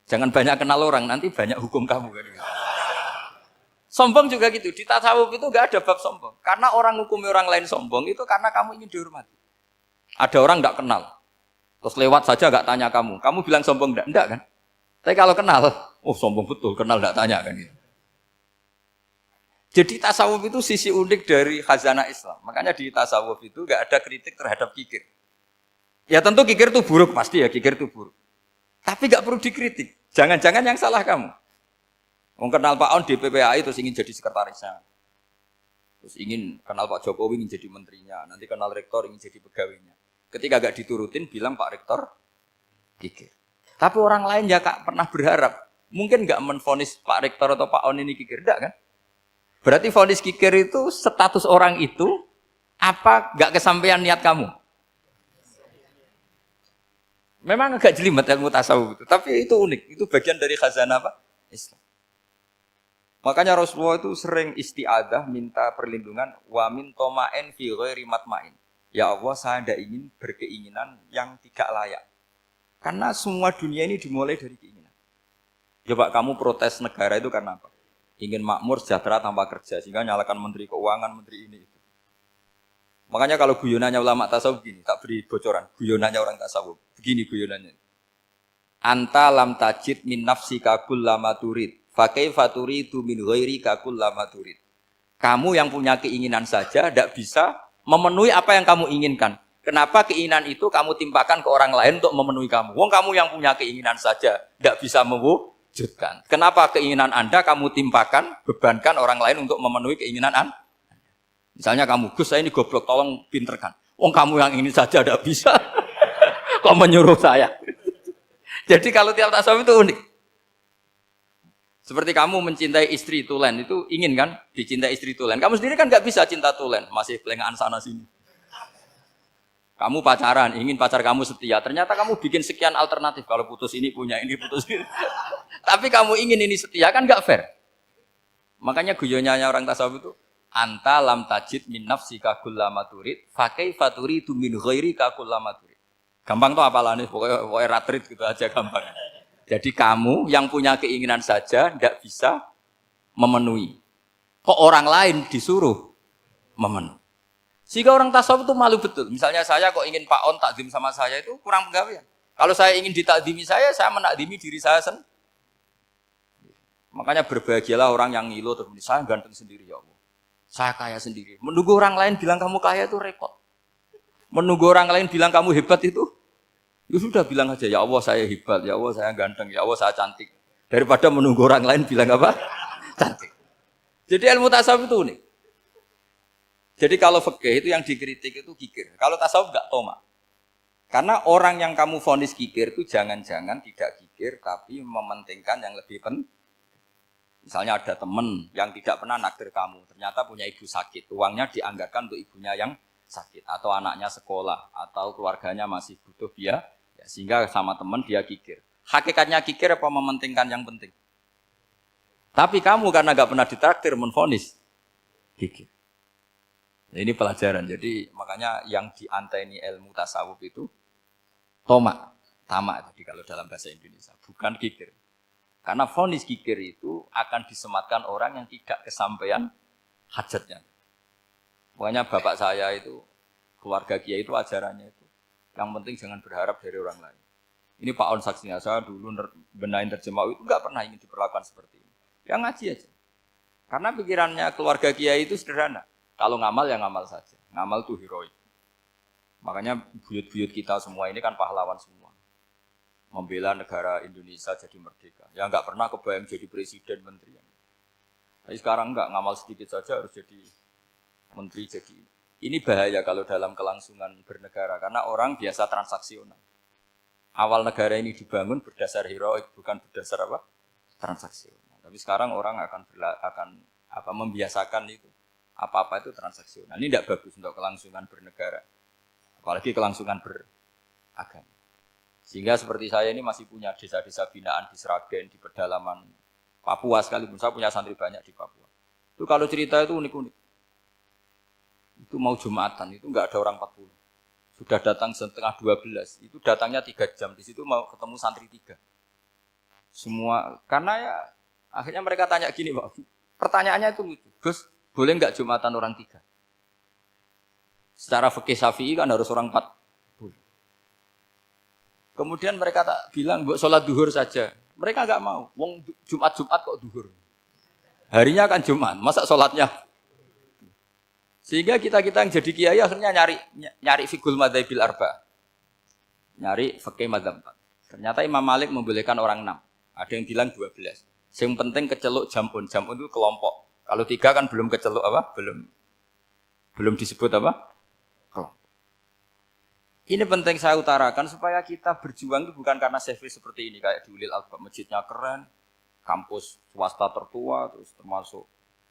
jangan banyak kenal orang, nanti banyak hukum kamu. Sombong juga gitu, di tasawuf itu enggak ada bab sombong. Karena orang hukumi orang lain sombong itu karena kamu ingin dihormati. Ada orang enggak kenal, terus lewat saja enggak tanya kamu bilang sombong enggak? Enggak kan? Tapi kalau kenal, oh sombong betul, kenal enggak tanya kan gitu. Jadi tasawuf itu sisi unik dari khazanah Islam. Makanya di tasawuf itu enggak ada kritik terhadap kikir. Ya tentu kikir itu buruk, pasti ya kikir itu buruk. Tapi enggak perlu dikritik. Jangan-jangan yang salah kamu. Wong kenal Pak On di PPAI terus ingin jadi sekretarisnya. Terus ingin kenal Pak Jokowi ingin jadi menterinya. Nanti kenal rektor ingin jadi pegawainya. Ketika enggak diturutin bilang Pak Rektor kikir. Tapi orang lain ya Kak pernah berharap. Mungkin enggak menvonis Pak Rektor atau Pak On ini kikir. Enggak kan? Berarti vonis kikir itu status orang itu apa enggak kesampaian niat kamu? Memang agak jelimet ilmu tasawuf itu, tapi itu unik. Itu bagian dari khazanah apa? Islam. Makanya Rasulullah itu sering isti'adah minta perlindungan wa min toma'in fi ghairi matma'in. Ya Allah, saya tidak ingin berkeinginan yang tidak layak. Karena semua dunia ini dimulai dari keinginan. Coba kamu protes negara itu karena apa? Ingin makmur, sejahtera tanpa kerja, sehingga nyalakan menteri keuangan, menteri ini itu. Makanya kalau guyonannya ulama tasawuf begini, tak beri bocoran. Guyonannya orang tasawuf. Begini guyonannya. Anta lam tajid min nafsika kullama turid. Fa kaifa turidu min ghairika kullama turid. Kamu yang punya keinginan saja tidak bisa memenuhi apa yang kamu inginkan. Kenapa keinginan itu kamu timpakan ke orang lain untuk memenuhi kamu? Wong kamu yang punya keinginan saja tidak bisa mewujudkan. Kenapa keinginan Anda kamu timpakan, bebankan orang lain untuk memenuhi keinginan Anda? Misalnya kamu, Gus saya ini goblok, tolong pinterkan. Wong kamu yang ini saja tidak bisa. Kok menyuruh saya? Jadi kalau tiap tasawuf itu unik. Seperti kamu mencintai istri tulen, itu ingin kan dicintai istri tulen. Kamu sendiri kan nggak bisa cinta tulen, masih pelengahan sana sini. Kamu pacaran, ingin pacar kamu setia. Ternyata kamu bikin sekian alternatif. Kalau putus ini punya ini, putus ini. Tapi kamu ingin ini setia, kan nggak fair. Makanya guyonnya orang tasawuf itu, anta lam tajid min nafsika kullama turid, fa kaifa turidu min ghairika kullama turid. Gampang tuh apalane, pokoknya ratrit gitu aja gampang. Jadi kamu yang punya keinginan saja tidak bisa memenuhi. Kok orang lain disuruh memenuhi. Sehingga orang tasawuf itu malu betul. Misalnya saya kok ingin Pak On takdim sama saya itu kurang penggawean. Kalau saya ingin ditakdimi saya menakdimi diri saya sendiri. Makanya berbahagialah orang yang ngilu terus saya ganteng sendiri ya Allah. Saya kaya sendiri. Menunggu orang lain bilang kamu kaya itu repot. Menunggu orang lain bilang kamu hebat itu, ya sudah bilang aja, ya Allah saya hebat, ya Allah saya ganteng, ya Allah saya cantik. Daripada menunggu orang lain bilang apa? Cantik. Jadi ilmu tasawuf itu unik. Jadi kalau fikih itu yang dikritik itu kikir. Kalau tasawuf enggak toma. Karena orang yang kamu vonis kikir itu jangan-jangan tidak kikir, tapi mementingkan yang lebih penting. Misalnya ada teman yang tidak pernah naktir kamu, ternyata punya ibu sakit, uangnya dianggarkan untuk ibunya yang sakit, atau anaknya sekolah, atau keluarganya masih butuh biaya, ya, sehingga sama teman dia kikir. Hakikatnya kikir apa mementingkan yang penting? Tapi kamu karena gak pernah ditraktir menvonis kikir. Nah, ini pelajaran. Jadi makanya yang dianteni ilmu tasawuf itu tamak tadi kalau dalam bahasa Indonesia, bukan kikir. Karena vonis kikir itu akan disematkan orang yang tidak kesampaian hajatnya. Pokoknya bapak saya itu, keluarga kiai itu ajarannya itu, yang penting jangan berharap dari orang lain. Ini Pak On saksinya, saya dulu benahin terjemah itu nggak pernah ingin diperlakukan seperti ini. Ya ngaji aja. Karena pikirannya keluarga kiai itu sederhana. Kalau ngamal ya ngamal saja. Ngamal itu heroik. Makanya buyut-buyut kita semua ini kan pahlawan semua. Membela negara Indonesia jadi merdeka. Ya nggak pernah kebayang jadi presiden, menteri. Tapi sekarang nggak, ngamal sedikit saja harus jadi menteri. Jadi ini bahaya kalau dalam kelangsungan bernegara. Karena orang biasa transaksional. Awal negara ini dibangun berdasar heroik, bukan berdasar apa? Transaksional. Tapi sekarang orang akan membiasakan itu. Apa-apa itu transaksional. Ini tidak bagus untuk kelangsungan bernegara. Apalagi kelangsungan beragama. Sehingga seperti saya ini masih punya desa-desa binaan di Sragen, di pedalaman Papua sekalipun. Saya punya santri banyak di Papua. Itu kalau cerita itu unik-unik. Itu mau Jumatan, itu enggak ada orang 40. Sudah datang setengah 12, itu datangnya 3 jam. Di situ mau ketemu santri 3. Semua, karena ya akhirnya mereka tanya gini, Pak. Pertanyaannya itu lucu. Gus, boleh enggak Jumatan orang 3? Secara fikih Syafi'i kan harus orang 4. Kemudian mereka tak bilang, buat sholat duhur saja. Mereka enggak mau. Wong Jumat-Jumat kok duhur. Harinya kan Jumat, masa sholatnya? Sehingga kita yang jadi kiai akhirnya nyari fikul madzhabil arba. Nyari fikih madzhab 4. Ternyata Imam Malik membolehkan orang 6. Ada yang bilang 12. Yang penting keceluk jamun. Jamun itu kelompok. Kalau 3 kan belum keceluk apa? Belum disebut apa? Kelompok. Ini penting saya utarakan supaya kita berjuang itu bukan karena CV seperti ini kayak di Ulil Albab, masjidnya keren, kampus swasta tertua, terus termasuk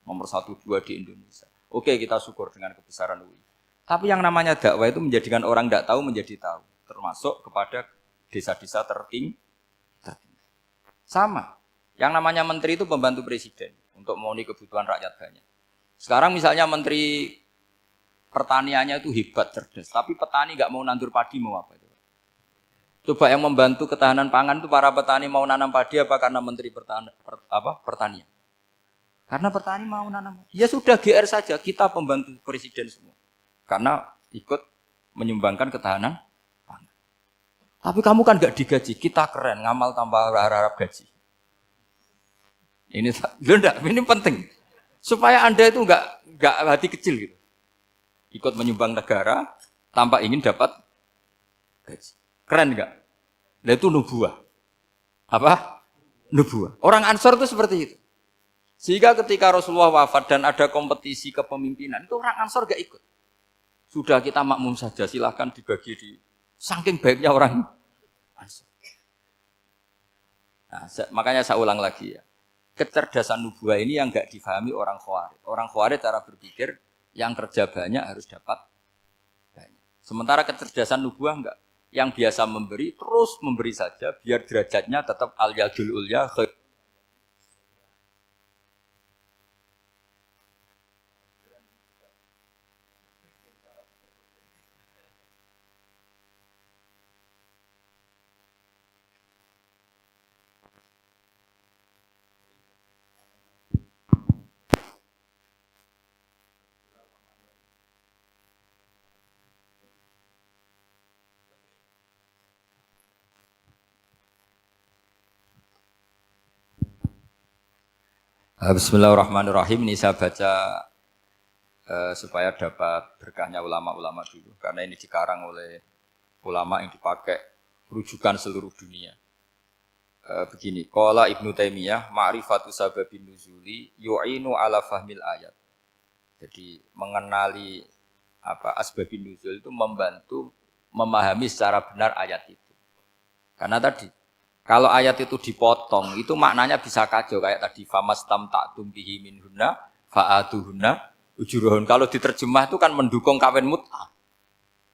nomor 1-2 di Indonesia. Oke, kita syukur dengan kebesaran UI. Tapi yang namanya dakwah itu menjadikan orang tidak tahu menjadi tahu, termasuk kepada desa-desa tertinggi. Sama. Yang namanya menteri itu pembantu presiden untuk memenuhi kebutuhan rakyat banyak. Sekarang misalnya menteri pertaniannya itu hebat, cerdas, tapi petani nggak mau nandur padi, mau apa itu? Coba yang membantu ketahanan pangan itu para petani mau nanam padi apa karena menteri pertanian? Karena petani mau nanam. Ya sudah GR saja, kita pembantu presiden semua. karena ikut menyumbangkan ketahanan pangan. Tapi kamu kan nggak digaji, kita keren ngamal tanpa harap gaji. Ini ini penting supaya Anda itu nggak hati kecil gitu, ikut menyumbang negara tanpa ingin dapat gaji. Keren nggak? Nah itu nubuah. Apa? Nubuah. Orang Ansor itu seperti itu. Sehingga ketika Rasulullah wafat dan ada kompetisi kepemimpinan, itu orang Ansor gak ikut. Sudah kita makmum saja, silahkan dibagi di saking baiknya orang Ansor. Nah, makanya saya ulang lagi ya. Kecerdasan nubuah ini yang gak difahami orang Khawarij. Orang Khawarij cara berpikir yang kerja banyak harus dapat banyak. Sementara kecerdasan nubuah enggak. Yang biasa memberi terus memberi saja biar derajatnya tetap al-yadul ulya. Bismillahirrahmanirrahim. Ini saya baca supaya dapat berkahnya ulama-ulama dulu. Karena ini dikarang oleh ulama yang dipakai rujukan seluruh dunia. Begini, qala Ibnu Taimiyah, ma'rifatu sababin nuzuli yu'inu ala fahmil ayat. Jadi mengenali asbabin nuzul itu membantu memahami secara benar ayat itu. Karena tadi kalau ayat itu dipotong, itu maknanya bisa kacau kayak tadi famastam ta'tum bihi minhunna fa'atuhunna ujuruhun. Kalau diterjemah itu kan mendukung kawin mut'ah.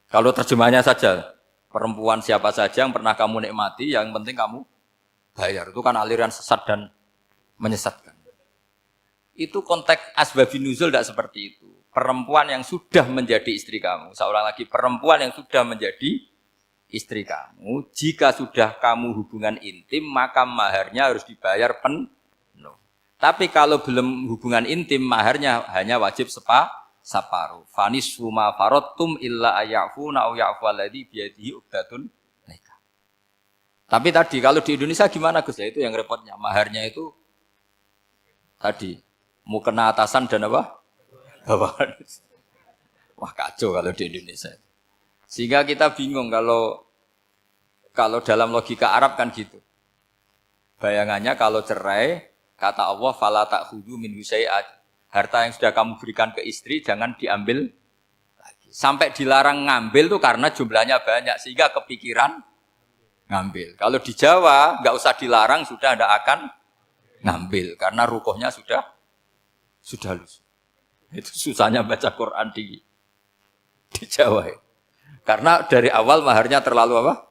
Kalau terjemahnya saja perempuan siapa saja yang pernah kamu nikmati, yang penting kamu bayar. Itu kan aliran sesat dan menyesatkan. Itu konteks asbabun nuzul tidak seperti itu. Perempuan yang sudah menjadi istri kamu, seorang lagi perempuan yang sudah menjadi istri kamu, jika sudah kamu hubungan intim, maka maharnya harus dibayar penuh. Tapi kalau belum hubungan intim, maharnya hanya wajib separuh. Fanis suma farottum illa ayafuna au ya'fualladzi biyadihi uqdatun nikah. Tapi tadi kalau di Indonesia gimana Gus? Ya itu yang repotnya. Maharnya itu tadi mukena atasan dan apa? Bawahan. Wah kacau kalau di Indonesia. Sehingga kita bingung kalau dalam logika Arab kan gitu. Bayangannya kalau cerai, kata Allah, fala ta'khudhu min syai'at. Harta yang sudah kamu berikan ke istri jangan diambil lagi. Sampai dilarang ngambil tuh karena jumlahnya banyak sehingga kepikiran ngambil. Kalau di Jawa enggak usah dilarang sudah tidak akan ngambil karena rukuhnya sudah lusuh. Itu susahnya baca Quran di Jawa ya. Karena dari awal maharnya terlalu apa?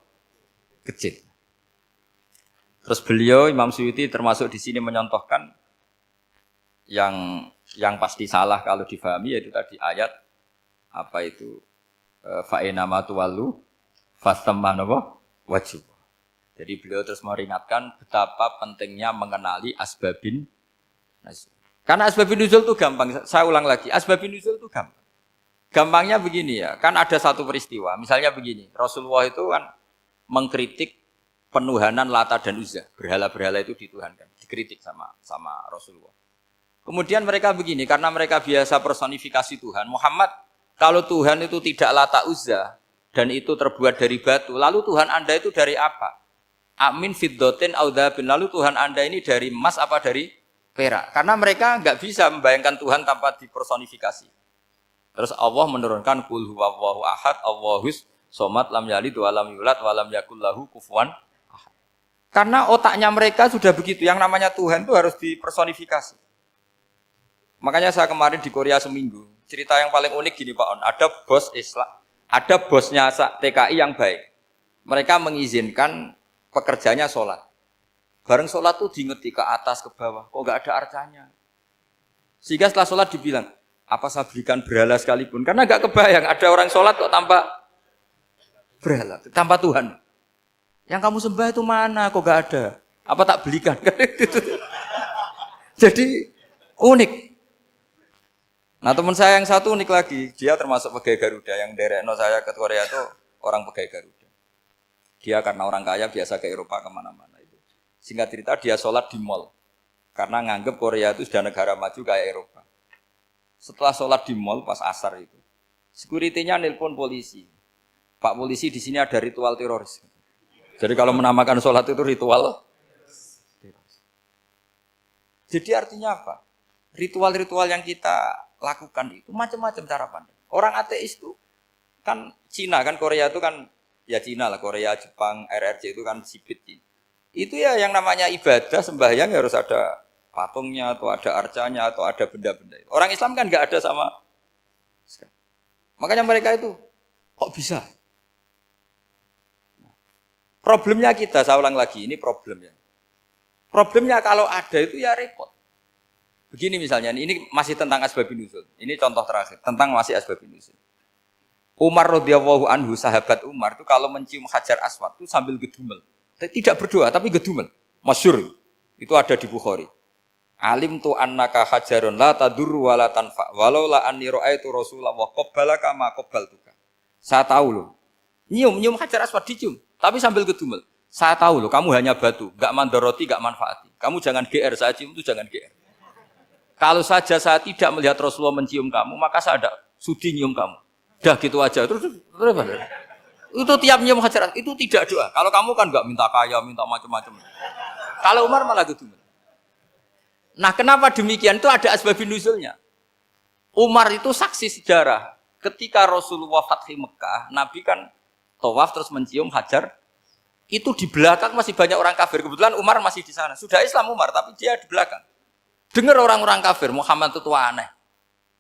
Kecil. Terus beliau Imam Suyuti termasuk di sini menyontohkan yang pasti salah kalau difahami yaitu tadi ayat apa itu fa'inama tuwallu fastammanwa wajib. Jadi beliau terus meringatkan betapa pentingnya mengenali asbabin nuzul. Karena asbabin nuzul itu gampang. Saya ulang lagi, asbabin nuzul itu gampang. Gampangnya begini ya, kan ada satu peristiwa. Misalnya begini, Rasulullah itu kan mengkritik penuhanan Lata dan Uzza. Berhala-berhala itu dituhankan, dikritik sama Rasulullah. Kemudian mereka begini, karena mereka biasa personifikasi Tuhan. Muhammad, kalau Tuhan itu tidak Lata Uzza dan itu terbuat dari batu, lalu Tuhan Anda itu dari apa? Amin fiddotin audhabin, lalu Tuhan Anda ini dari emas apa dari perak? Karena mereka nggak bisa membayangkan Tuhan tanpa dipersonifikasi. Terus Allah menurunkan qul huwallahu ahad, Allahus somad, lam yalid wa lam yulad wa lam yakul lahu kufuwan ahad. Karena otaknya mereka sudah begitu, yang namanya Tuhan itu harus dipersonifikasi. Makanya saya kemarin di Korea seminggu, cerita yang paling unik gini Pak On, ada bos Islam, ada bosnya TKI yang baik. Mereka mengizinkan pekerjanya sholat. Bareng sholat tuh diingeti ke atas ke bawah, kok nggak ada arcanya. Sehingga setelah sholat dibilang, apa saya berikan berhala sekalipun? Karena nggak kebayang ada orang sholat kok tanpa berhala, tanpa Tuhan. Yang kamu sembah itu mana? Kok nggak ada? Apa tak belikan? Jadi unik. Nah teman saya yang satu unik lagi, dia termasuk pegawai Garuda yang derekno saya ke Korea itu orang pegawai Garuda. Dia karena orang kaya biasa ke Eropa kemana-mana itu. Singkat cerita dia sholat di mall karena nganggep Korea itu sudah negara maju kayak Eropa. Setelah sholat di mall pas asar itu, security-nya nelpon polisi. Pak polisi di sini ada ritual teroris. Jadi kalau menamakan sholat itu ritual teroris. Jadi artinya apa? Ritual-ritual yang kita lakukan itu macam-macam cara pandang. Orang ateis itu kan Cina kan Korea itu kan ya Cina lah, Korea, Jepang, RRC itu kan sipit. Itu ya yang namanya ibadah sembahyang harus ada patungnya atau ada arcanya atau ada benda-benda. Orang Islam kan nggak ada sama. Makanya mereka itu kok bisa? Problemnya kita, saya ulang lagi, ini problemnya. Problemnya kalau ada itu ya repot. Begini misalnya, ini masih tentang asbabun nuzul. Ini contoh terakhir, tentang masih asbabun nuzul. Umar radhiyallahu anhu, sahabat Umar itu kalau mencium Hajar Aswad itu sambil gedumel. Tidak berdoa, tapi gedumel. Masyhur. Itu ada di Bukhari. Alim tu annaka hajarun la tadur wa la tanfa. Walau la anni ra'aitu Rasulullah qabbalaka ma qabbaltuka. Saya tahu loh. Nyium Hajar Aswad dicium, tapi sambil gedumel. Saya tahu loh, kamu hanya batu, enggak mandoroti, enggak manfaati. Kamu jangan GR, saya cium itu jangan GR. Kalau saja saya tidak melihat Rasulullah mencium kamu, maka saya ada sudi nyium kamu. Dah gitu aja. Terus itu tiap nyium Hajar itu tidak doa. Kalau kamu kan enggak minta kaya, minta macam-macam. Kalau Umar malah gitu. Nah, kenapa demikian? Itu ada asbabun nuzulnya. Umar itu saksi sejarah. Ketika Rasulullah Fathi Mekah, Nabi kan tawaf terus mencium Hajar. Itu di belakang masih banyak orang kafir. Kebetulan Umar masih di sana. Sudah Islam Umar, tapi dia di belakang. Dengar orang-orang kafir, Muhammad itu tua aneh.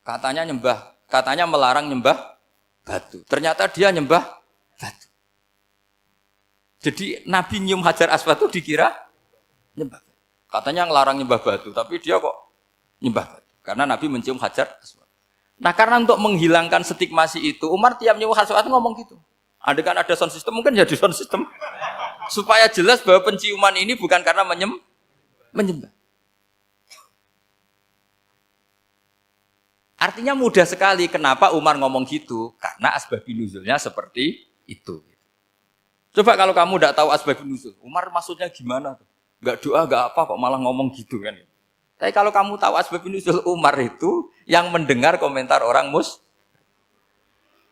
Katanya melarang nyembah batu. Ternyata dia nyembah batu. Jadi Nabi nyium Hajar Aswad itu dikira nyembah. Katanya ngelarang nyembah batu, tapi dia kok nyembah batu. Karena Nabi mencium Hajar Aswad. Nah karena untuk menghilangkan stigmasi itu, Umar tiap nyium Hajar Aswad ngomong gitu. Kan ada sound system, mungkin jadi sound system. Supaya jelas bahwa penciuman ini bukan karena menyembah. Artinya mudah sekali kenapa Umar ngomong gitu. Karena asbabun nuzulnya seperti itu. Coba kalau kamu tidak tahu asbabun nuzul, Umar maksudnya gimana? Enggak doa, enggak apa kok malah ngomong gitu kan. Tapi kalau kamu tahu asbabun nuzul Umar itu yang mendengar komentar orang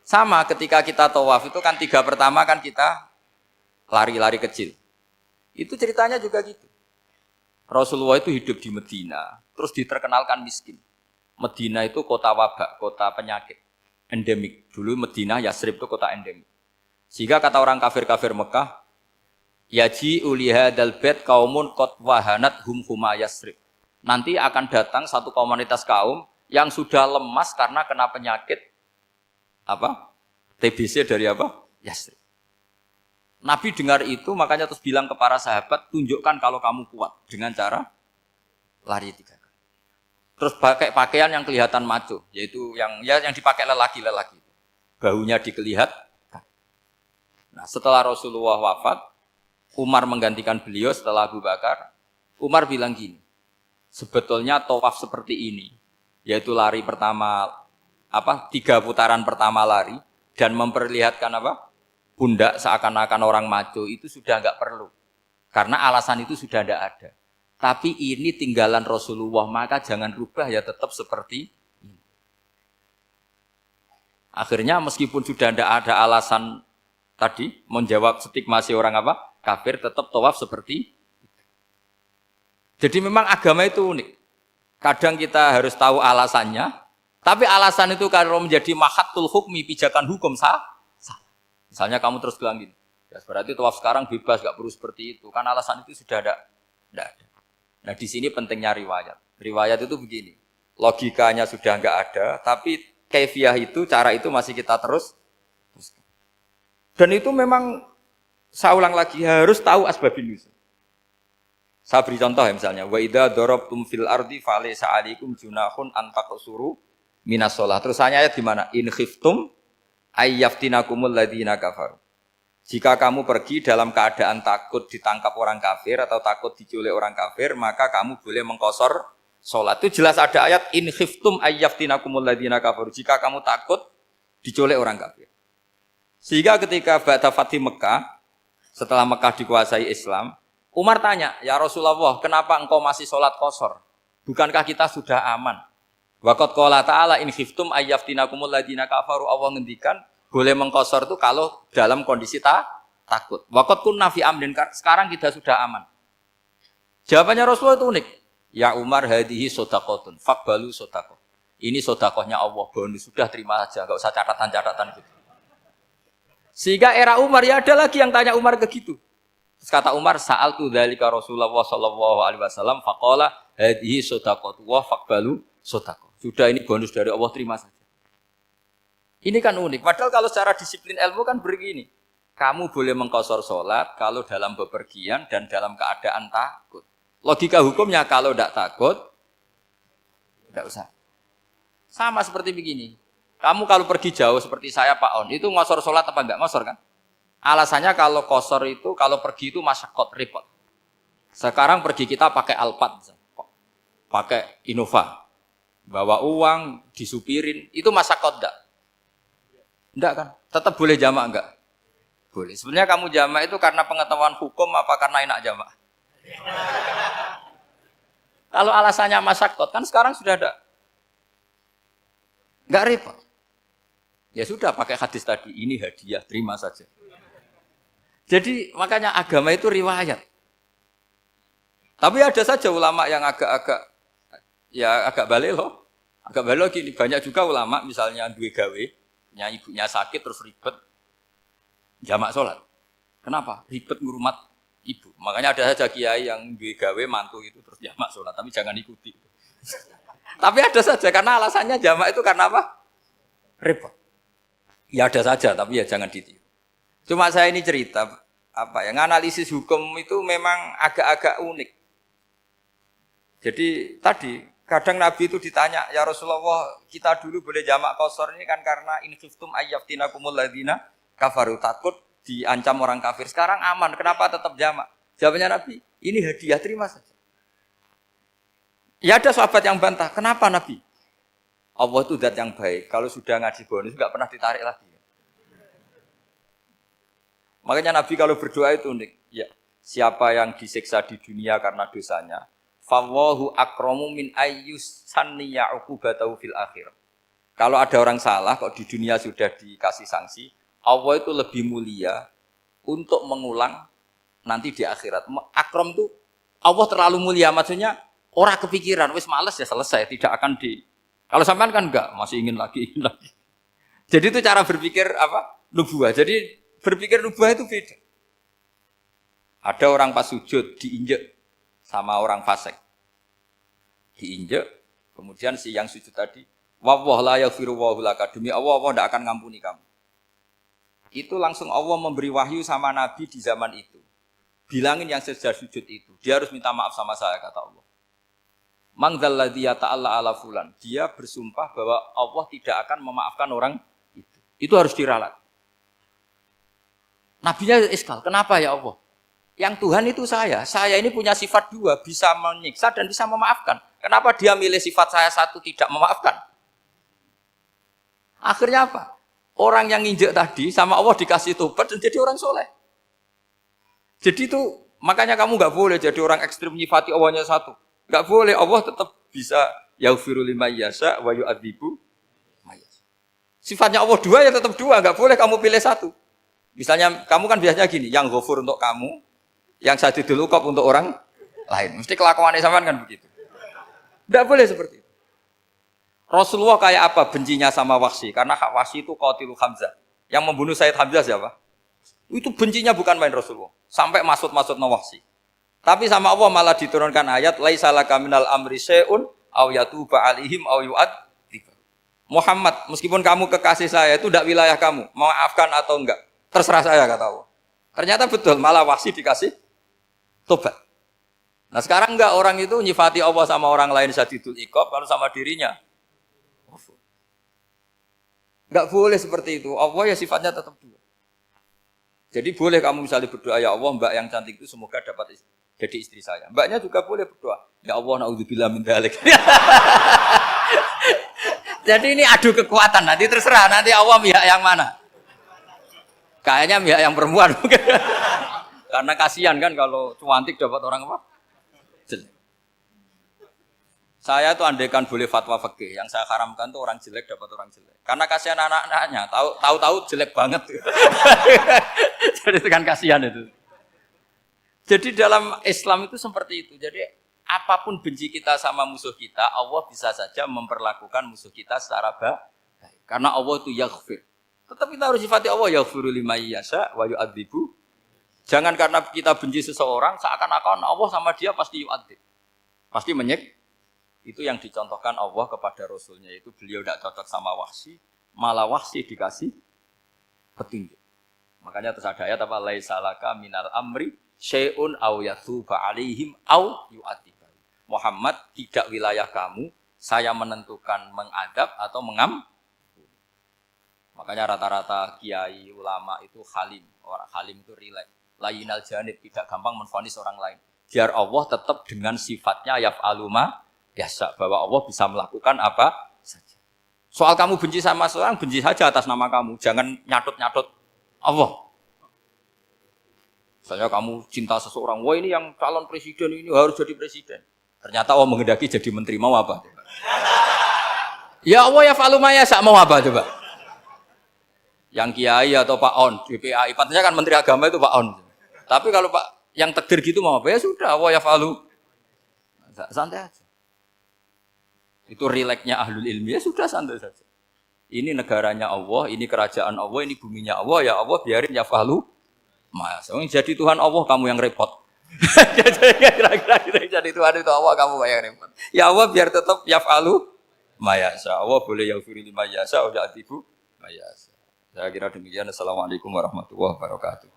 sama ketika kita tawaf itu kan 3 pertama kan kita lari-lari kecil. Itu ceritanya juga gitu. Rasulullah itu hidup di Medina, terus diterkenalkan miskin. Medina itu kota wabak, kota penyakit, endemik. Dulu Medina, Yasrib itu kota endemik. Sehingga kata orang kafir-kafir Mekah, yaji ulihadal bait kaumun qad wahanat huma Yasrib. Nanti akan datang satu komunitas kaum yang sudah lemas karena kena penyakit TBC dari Yasrib. Nabi dengar itu makanya terus bilang ke para sahabat, tunjukkan kalau kamu kuat dengan cara lari 3 kali. Terus pakai pakaian yang kelihatan maco, yaitu yang dipakai lelaki-lelaki. Bahunya dikelihatkan. Nah, setelah Rasulullah wafat, Umar menggantikan beliau setelah Abu Bakar. Umar bilang gini, sebetulnya tawaf seperti ini, yaitu lari pertama 3 putaran pertama lari dan memperlihatkan pundak seakan-akan orang maco itu sudah enggak perlu. Karena alasan itu sudah tidak ada. Tapi ini tinggalan Rasulullah, maka jangan rubah ya tetap seperti ini. Akhirnya meskipun sudah tidak ada alasan tadi menjawab stigmasi orang kafir, tetap tawaf seperti itu. Jadi memang agama itu unik. Kadang kita harus tahu alasannya, tapi alasan itu kalau menjadi mahatul hukmi, pijakan hukum salah. Misalnya kamu terus bilang gini, ya berarti tawaf sekarang bebas, nggak perlu seperti itu. Kan alasan itu sudah tidak ada. Nah di sini pentingnya riwayat. Riwayat itu begini, logikanya sudah nggak ada, tapi kaifiah itu, cara itu masih kita terus. Dan itu memang, saya ulang lagi, harus tahu asbabun nuzul. Saya beri contoh ya misalnya, wa idza darabtum fil ardi falaysa 'alaikum junahun an taqsuru minas shalah. Terus ayat di mana? In khiftum ayyaftinakumul ladzina kafaru. Jika kamu pergi dalam keadaan takut ditangkap orang kafir atau takut diculik orang kafir, maka kamu boleh mengqasar sholat. Itu jelas ada ayat in khiftum ayyaftinakumul ladzina kafaru. Jika kamu takut diculik orang kafir. Sehingga ketika ba'da Fathi Mekah, setelah Mekah dikuasai Islam, Umar tanya, "Ya Rasulullah, kenapa engkau masih sholat qashar? Bukankah kita sudah aman?" Waqad qala ta'ala in khiftum ayyaftinakumul ladzina kafaru. Allah ngendikan boleh mengqashar itu kalau dalam kondisi takut. Waqad kunna fi amrin, sekarang kita sudah aman. Jawabannya Rasulullah itu unik. Ya Umar hadihi shadaqatun, faqbalu shadaqah. Ini sedekahnya Allah, bonus sudah terima saja, enggak usah catatan-catatan gitu. Sehingga era Umar ya ada lagi yang tanya Umar ke gitu. Terus kata Umar, sa'altu dzalika Rasulullah sallallahu alaihi wasallam faqala hadhihi shadaqatu wa faqbalu shadaqah. Sudah ini bonus dari Allah, terima saja. Ini kan unik. Padahal kalau secara disiplin ilmu kan begini. Kamu boleh mengqashar salat kalau dalam bepergian dan dalam keadaan takut. Logika hukumnya kalau tidak takut tidak usah. Sama seperti begini. Kamu kalau pergi jauh seperti saya Pak On, itu ngosor sholat apa enggak ngosor kan? Alasannya kalau kosor itu, kalau pergi itu masyakot, repot. Sekarang pergi kita pakai Alphard, pakai Innova. Bawa uang, disupirin, itu masyakot enggak? Enggak kan? Tetap boleh jamak enggak? Boleh. Sebenarnya kamu jamak itu karena pengetahuan hukum apa karena enak jamak? Kalau alasannya masyakot, kan sekarang sudah ada. Enggak repot. Ya sudah pakai hadis tadi, ini hadiah, terima saja. Jadi makanya agama itu riwayat. Tapi ada saja ulama yang agak balik loh. Agak balik loh gini, banyak juga ulama misalnya duwe gawe, ibunya sakit terus ribet jamak sholat. Kenapa? Ribet ngurmat ibu. Makanya ada saja kiai yang duwe gawe mantu itu terus jamak sholat, tapi jangan ikuti. Tapi ada saja karena alasannya jamak itu karena apa? Repot. Ya ada saja, tapi ya jangan ditiru. Cuma saya ini cerita, analisis hukum itu memang agak-agak unik. Jadi tadi, kadang Nabi itu ditanya, ya Rasulullah, kita dulu boleh jamak qashar ini kan karena in khiftum ayyaftinakumul ladzina kafaru, takut diancam orang kafir. Sekarang aman, kenapa tetap jamak? Jawabannya Nabi, ini hadiah, terima saja. Ya ada sahabat yang bantah, kenapa Nabi? Allah itu zat yang baik. Kalau sudah ngaji bonus nggak pernah ditarik lagi. Makanya Nabi kalau berdoa itu unik. Ya, siapa yang disiksa di dunia karena dosanya, fawahu akramu min ayyus sanniya uqubatahu fil akhir. Kalau ada orang salah kok di dunia sudah dikasih sanksi, Allah itu lebih mulia untuk mengulang nanti di akhirat. Akram itu Allah terlalu mulia, maksudnya orang kepikiran, wis males ya selesai, tidak akan di. Kalau sampean kan enggak, masih ingin lagi. Jadi itu cara berpikir nubuah. Jadi berpikir nubuah itu beda. Ada orang pas sujud diinjek sama orang fasik. Diinjek, kemudian si yang sujud tadi, wallahu la yaghfiru wallahu laka, demi Allah tidak akan ngampuni kamu. Itu langsung Allah memberi wahyu sama Nabi di zaman itu. Bilangin yang sedang sujud itu, dia harus minta maaf sama saya, kata Allah. Mangdalladzi yata'alla ala fulan. Dia bersumpah bahwa Allah tidak akan memaafkan orang itu. Itu harus diralat. Nabinya iskal, kenapa ya Allah? Yang Tuhan itu saya ini punya sifat dua, bisa menyiksa dan bisa memaafkan. Kenapa dia milih sifat saya satu tidak memaafkan? Akhirnya apa? Orang yang nginjek tadi sama Allah dikasih tobat dan jadi orang soleh. Jadi itu makanya kamu nggak boleh jadi orang ekstrim nyifati Allahnya satu. Nggak boleh, Allah tetap bisa yaghfiru liman yasha wa yu'adzibu may yasha. Sifatnya Allah dua ya tetap dua, nggak boleh kamu pilih satu. Misalnya kamu kan biasanya gini, yang ghafur untuk kamu, yang sadidul uqab untuk orang lain. Mesti kelakuannya sampean kan begitu. Nggak boleh seperti itu. Rasulullah kayak apa bencinya sama Wahsy? Karena Wahsy itu qatilul Hamzah. Yang membunuh Sayyid Hamzah siapa? Itu bencinya bukan main Rasulullah. Sampai maksud-maksud Wahsy. Tapi sama Allah malah diturunkan ayat laisa laka minal amri syai'un aw yatuba alaihim aw yu'adzib. Muhammad, meskipun kamu kekasih saya itu tidak wilayah kamu, memaafkan atau enggak, terserah saya, kata Allah. Ternyata betul, malah Wahsy dikasih tobat. Nah sekarang enggak, orang itu nyifati Allah sama orang lain syadidul iqab, kalau sama dirinya enggak boleh seperti itu. Allah ya sifatnya tetap dua. Jadi boleh kamu misalnya berdoa, ya Allah mbak yang cantik itu semoga dapat jadi istri saya. Mbaknya juga boleh berdoa. Ya Allah, naudzubillah min dzalik. Jadi ini adu kekuatan, nanti terserah nanti Allah pihak yang mana. Kayaknya pihak yang perempuan. Karena kasihan kan kalau cuantik dapat orang apa? Jelek. Saya tuh andaikan boleh fatwa fikih, yang saya haramkan tuh orang jelek dapat orang jelek. Karena kasihan anak-anaknya, tahu-tahu jelek banget. Jadi itu kan kasihan itu. Jadi dalam Islam itu seperti itu. Jadi apapun benci kita sama musuh kita, Allah bisa saja memperlakukan musuh kita secara baik. Karena Allah itu yaghfir. Tetap kita harus sifati Allah yaghfiru liman yasha wa yu'adzibu. Jangan karena kita benci seseorang seakan-akan Allah sama dia pasti yu'adzib. Pasti menyik. Itu yang dicontohkan Allah kepada Rasulnya, itu beliau tidak cocok sama Wahsy, malah Wahsy dikasih petunjuk. Makanya terus ada ayat apa? Laisa laka minal amri syai'un aw yatuba alaihim aw yu'adzibah. Muhammad, tidak wilayah kamu, saya menentukan mengadab atau mengampuni. Makanya rata-rata kiai ulama itu halim. Orang halim itu rileks. Layinal janib, tidak gampang menvonis orang lain. Biar Allah tetap dengan sifatnya yaf'alu ma biasa, bahwa Allah bisa melakukan apa saja. Soal kamu benci sama seorang, benci saja atas nama kamu. Jangan nyatut-nyatut Allah. Misalnya kamu cinta seseorang, wah ini yang calon presiden ini harus jadi presiden. Ternyata Allah menghendaki jadi menteri, mau apa? Ya Allah ya falumaya, mau apa coba? Yang kiai atau Pak On, DPAI, patutnya kan menteri agama itu Pak On. Tapi kalau Pak yang takdir gitu mau apa? Ya sudah, Allah ya falu. Santai aja. Itu rileksnya ahlul ilmi, ya sudah santai saja. Ini negaranya Allah, ini kerajaan Allah, ini buminya Allah, ya Allah biarin ya falu. Mas, jadi Tuhan Allah kamu yang repot. Kira-kira jadi Tuhan itu Allah kamu yang repot. Ya Allah biar tetap ya falu. Mayasa Allah boleh yaghfir liman yasha wa ya'tibu mayasa. Saya kira demikian. Assalamualaikum warahmatullahi wabarakatuh.